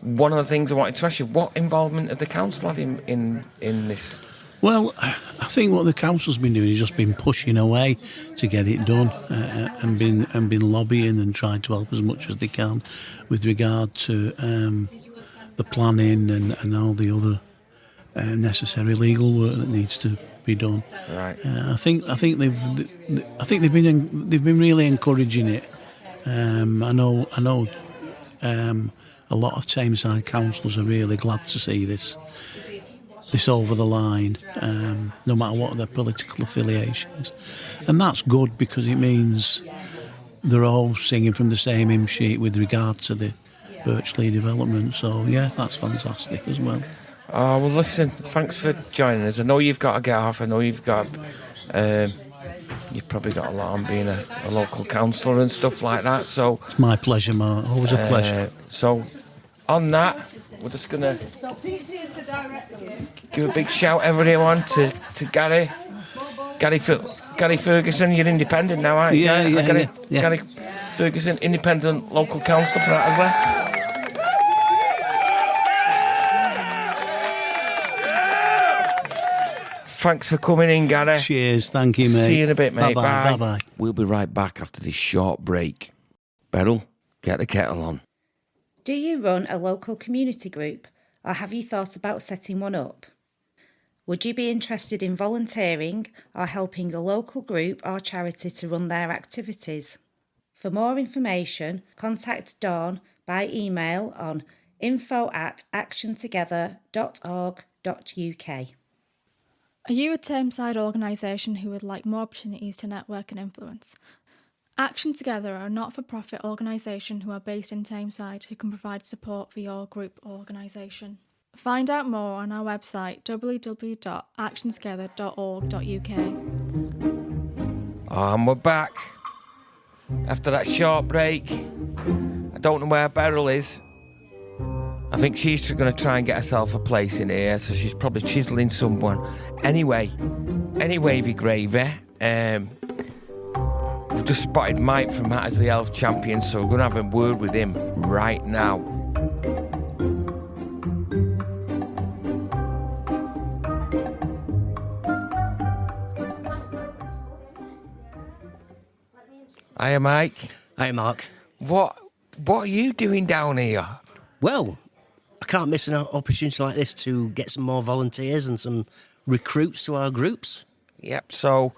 One of the things I wanted to ask you: what involvement have the council had in this? Well, I think what the council's been doing is just been pushing away to get it done, and been lobbying and trying to help as much as they can with regard to the planning and all the other necessary legal work that needs to be done. Right. I think they've been really encouraging it. I know. A lot of Tameside councillors are really glad to see this over the line, no matter what their political affiliations, and that's good, because it means they're all singing from the same hymn sheet with regard to the Birch Lea development. So yeah, that's fantastic as well. Oh, well, listen, thanks for joining us. I know you've got to get off. I know you've probably got a lot on being a local councillor and stuff like that. So it's my pleasure, Mark. Always a pleasure. So, on that, we're just going to give a big shout, everyone, to Gary Ferguson. You're independent now, aren't you? Yeah. Gary Ferguson, independent local councillor for Hattersley. Thanks for coming in, Gary. Cheers, thank you, mate. See you in a bit, mate. Bye-bye. Bye-bye. We'll be right back after this short break. Beryl, get the kettle on. Do you run a local community group, or have you thought about setting one up? Would you be interested in volunteering or helping a local group or charity to run their activities? For more information, contact Dawn by email on info@actiontogether.org.uk. Are you a Tameside organisation who would like more opportunities to network and influence? Action Together are a not-for-profit organisation who are based in Tameside who can provide support for your group or organisation. Find out more on our website www.actiontogether.org.uk. And we're back. After that short break, I don't know where Beryl is. I think she's going to try and get herself a place in here, so she's probably chiselling someone. Anyway, wavy gravy. We've just spotted Mike from Hattersley Elf Champions, so we're going to have a word with him right now. Hiya, Mike. Hi, Mark. What are you doing down here? Well, I can't miss an opportunity like this to get some more volunteers and some recruits to our groups. Yep, so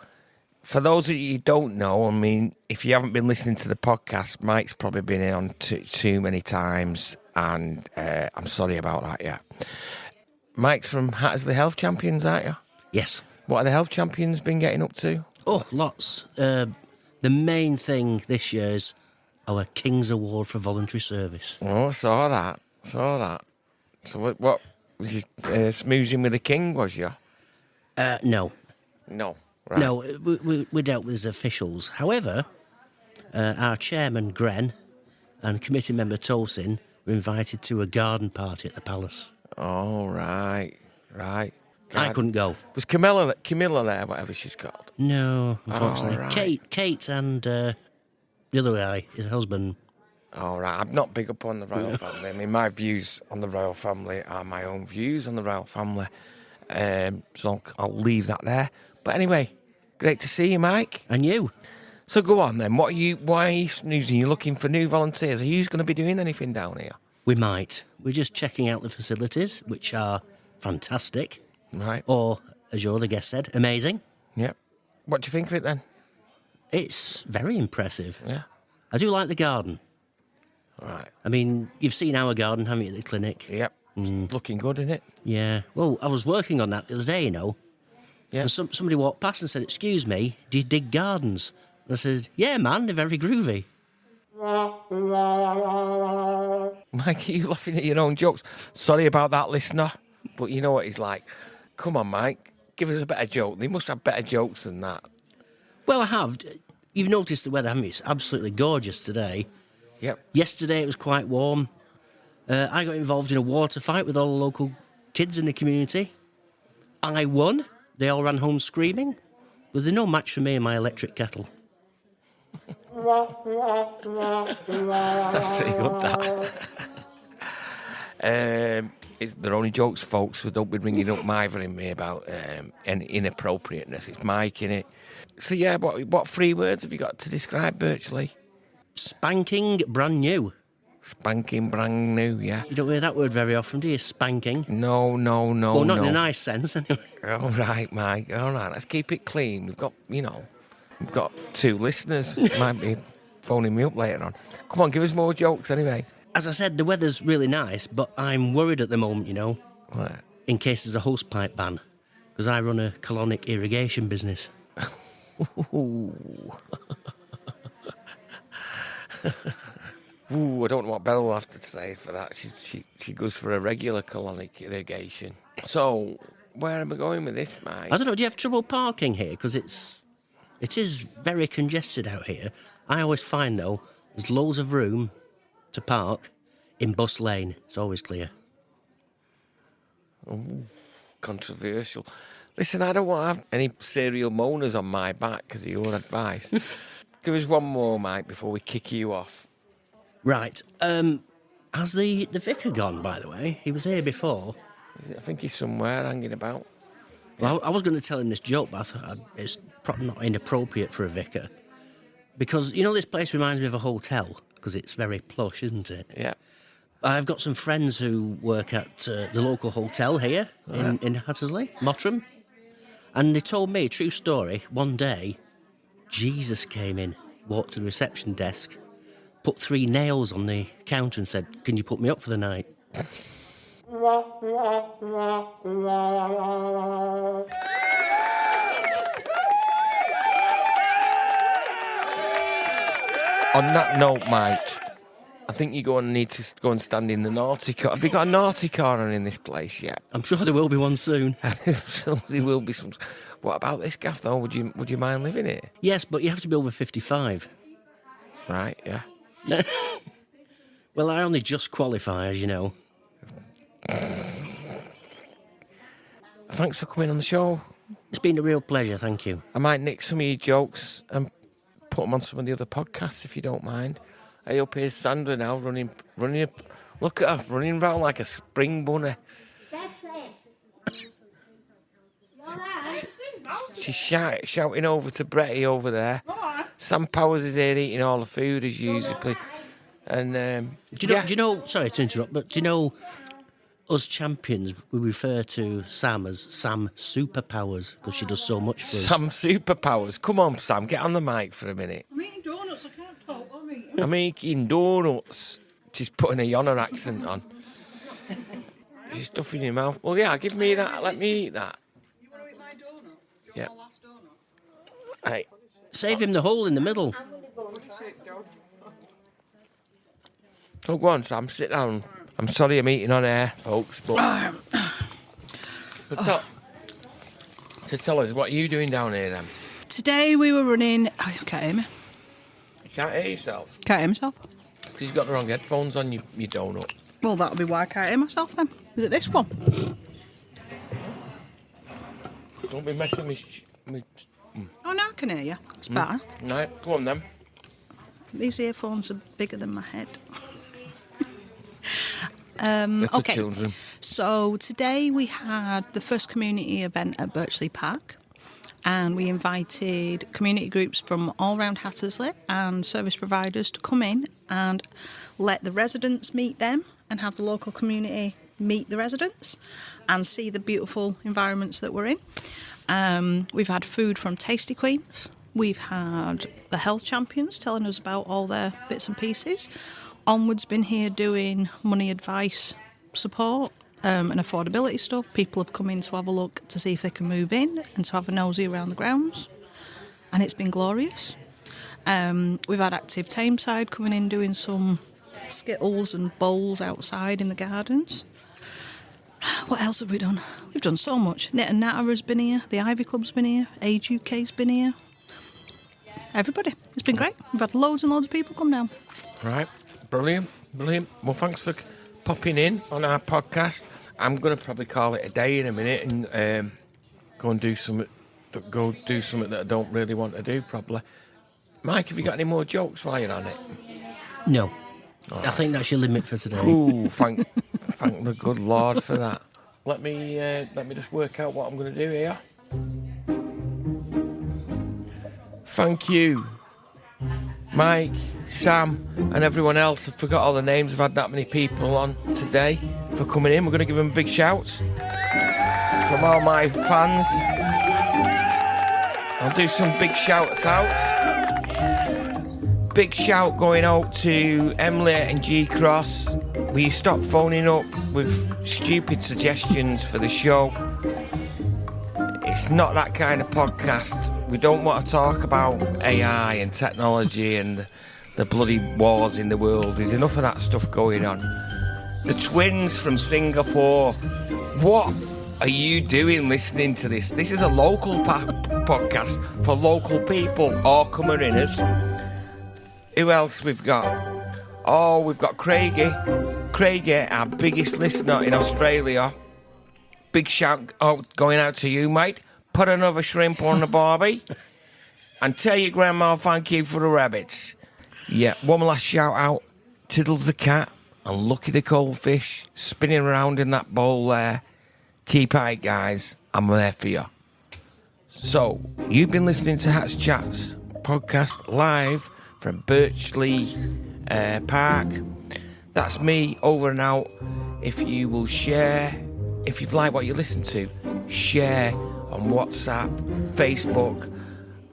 for those of you who don't know, I mean, if you haven't been listening to the podcast, Mike's probably been in on too many times, and I'm sorry about that, yeah. Mike's from Hattersley Health Champions, aren't you? Yes. What are the Health Champions been getting up to? Oh, lots. The main thing this year is our King's Award for Voluntary Service. Oh, I saw that. So what was you smoozing with the King, was you? No. No, right. No, we dealt with his officials. However, our chairman, Gren, and committee member, Tosin, were invited to a garden party at the palace. Oh, right. I couldn't go. Was Camilla there, whatever she's called? No, unfortunately. Oh, right. Kate and the other guy, his husband. All right, I'm not big up on the royal family. I mean, my views on the royal family are my own views on the royal family. So I'll leave that there. But anyway, great to see you, Mike. And you. So go on then. Why are you snoozing? You're looking for new volunteers. Are you going to be doing anything down here? We might. We're just checking out the facilities, which are fantastic. Right. Or, as your other guest said, amazing. Yep. What do you think of it then? It's very impressive. Yeah. I do like the garden. Right. I mean, you've seen our garden, haven't you, at the clinic? Yep. Looking good, isn't it? Yeah. Well, I was working on that the other day, you know. Yeah. And somebody walked past and said, "Excuse me, do you dig gardens?" And I said, "Yeah, man, they're very groovy." Mike, are you laughing at your own jokes? Sorry about that, listener. But you know what he's like. Come on, Mike. Give us a better joke. They must have better jokes than that. Well, I have. You've noticed the weather, haven't you? It's absolutely gorgeous today. Yep. Yesterday it was quite warm. I got involved in a water fight with all the local kids in the community. I won. They all ran home screaming. But they're no match for me and my electric kettle. That's pretty good, that. They're only jokes, folks, so don't be ringing up Miver and me about any inappropriateness. It's Mike, innit? So, yeah, what 3 words have you got to describe Birch Lea? Spanking brand new. Spanking brand new, yeah. You don't hear that word very often, do you? Spanking. No. Well, not in a nice sense, anyway. All right, Mike. All right, let's keep it clean. We've got 2 listeners. Might be phoning me up later on. Come on, give us more jokes anyway. As I said, the weather's really nice, but I'm worried at the moment, you know. What? In case there's a hosepipe ban. Because I run a colonic irrigation business. Ooh, I don't know what Beryl will have to say for that. She goes for a regular colonic irrigation. So, where am I going with this, Mike? I don't know, do you have trouble parking here? Because it is very congested out here. I always find, though, there's loads of room to park in Bus Lane. It's always clear. Ooh, controversial. Listen, I don't want to have any serial moaners on my back because of your advice. Give us one more, Mike, before we kick you off. Right. Has the vicar gone, by the way? He was here before. I think he's somewhere hanging about. Well, I was going to tell him this joke, but I thought it's probably not inappropriate for a vicar. Because, you know, this place reminds me of a hotel, because it's very plush, isn't it? Yeah. I've got some friends who work at the local hotel here in Hattersley, Mottram. And they told me, true story, one day, Jesus came in, walked to the reception desk, put 3 nails on the counter and said, "Can you put me up for the night?" On that note, Mike, I think you're going to need to go and stand in the naughty car. Have you got a naughty car on in this place yet? I'm sure there will be one soon. There will be some. What about this gaff, though? Would you mind living it? Yes, but you have to be over 55. Right, yeah. Well, I only just qualify, as you know. Thanks for coming on the show. It's been a real pleasure, thank you. I might nick some of your jokes and put them on some of the other podcasts, if you don't mind. Hey, up here's Sandra now, running. Look at her, running around like a spring bunny. She's shouting over to Bretty over there. Sam Powers is here eating all the food as usual. And do you know? Sorry to interrupt, but do you know us champions? We refer to Sam as Sam Superpowers because she does so much for us. Sam Superpowers. Come on, Sam, get on the mic for a minute. I'm eating donuts. I can't talk. I'm eating donuts. She's putting a Yonner accent on. She's stuffing your mouth. Well, yeah, give me that. Let me eat that. You want to eat my donut? Yeah. Your last donut? Hey. Save him the hole in the middle. So go on, Sam, sit down. I'm sorry I'm eating on air, folks, but... So tell us, what are you doing down here, then? Today we were running... Oh, you can't hear me. You can't hear yourself? Can't hear myself. It's because you've got the wrong headphones on your donut. Well, that'll be why I can't hear myself then. Is it this one? Don't be messing with... Oh, now I can hear you. It's better. Right, go on then. These earphones are bigger than my head. Little okay. children. So today we had the first community event at Birch Lea Park, and we invited community groups from all around Hattersley and service providers to come in and let the residents meet them and have the local community meet the residents and see the beautiful environments that we're in. We've had food from Tasty Queens. We've had the health champions telling us about all their bits and pieces. Onward's been here doing money advice support and affordability stuff. People have come in to have a look to see if they can move in and to have a nosy around the grounds. And it's been glorious. We've had Active Tameside coming in doing some skittles and bowls outside in the gardens. What else have we done? We've done so much. Knit and Natter has been here. The Ivy Club's been here. Age UK's been here. Everybody. It's been great. We've had loads and loads of people come down. Right. Brilliant. Well, thanks for popping in on our podcast. I'm going to probably call it a day in a minute and go do something that I don't really want to do, probably. Mike, have you got any more jokes while you're on it? No. Oh. I think that's your limit for today. Ooh, thank the good Lord for that. Let me just work out what I'm going to do here. Thank you, Mike, Sam, and everyone else. I forgot all the names. I've had that many people on today for coming in. We're going to give them a big shout from all my fans. I'll do some big shouts out. Big shout going out to Emily and G Cross. Will you stop phoning up with stupid suggestions for the show? It's not that kind of podcast. We don't want to talk about AI and technology and the bloody wars in the world. There's enough of that stuff going on. The twins from Singapore. What are you doing listening to this? This is a local podcast for local people or Cameroners. Who else we've got? Oh, we've got Craigie. Craigie, our biggest listener in Australia. Big shout out going out to you, mate. Put another shrimp on the barbie. And tell your grandma thank you for the rabbits. Yeah, one last shout out. Tiddles the cat and Lucky the goldfish spinning around in that bowl there. Keep at it, guys. I'm there for you. So, you've been listening to Hats Chats podcast live from Birch Lea Park. That's me, over and out. If you will share, if you've liked what you listen to, share on WhatsApp, Facebook,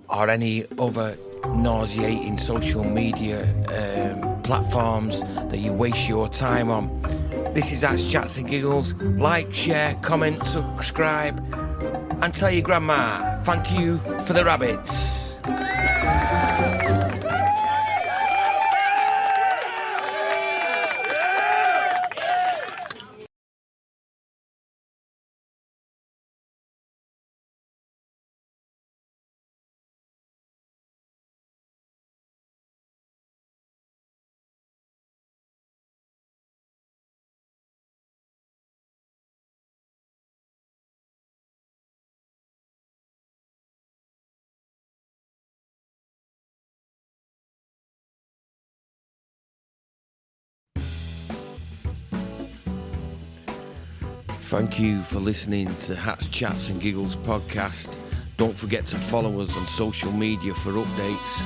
or any other nauseating social media platforms that you waste your time on. This is Hats, Chats and Giggles. Like, share, comment, subscribe, and tell your grandma thank you for the rabbits. Thank you for listening to Hats, Chats and Giggles podcast. Don't forget to follow us on social media for updates.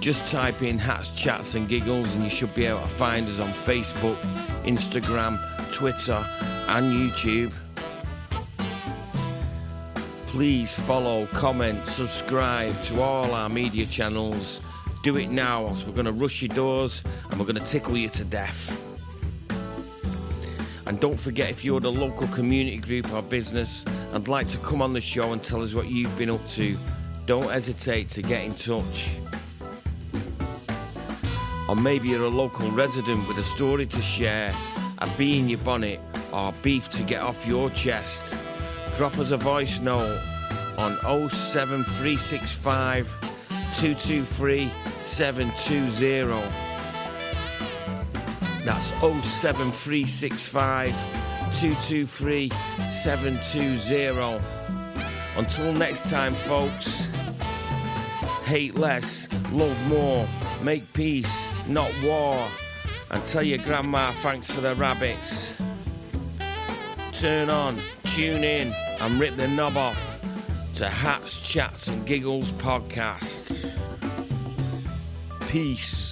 Just type in Hats, Chats and Giggles and you should be able to find us on Facebook, Instagram, Twitter and YouTube. Please follow, comment, subscribe to all our media channels. Do it now, or else we're going to rush your doors and we're going to tickle you to death. And don't forget, if you're the local community group or business and like to come on the show and tell us what you've been up to, don't hesitate to get in touch. Or maybe you're a local resident with a story to share, a bee in your bonnet, or beef to get off your chest. Drop us a voice note on 07365 223 720. That's 07365 223 720. Until next time, folks, hate less, love more, make peace, not war, and tell your grandma thanks for the rabbits. Turn on, tune in, and rip the knob off to Hats, Chats and Giggles podcast. Peace.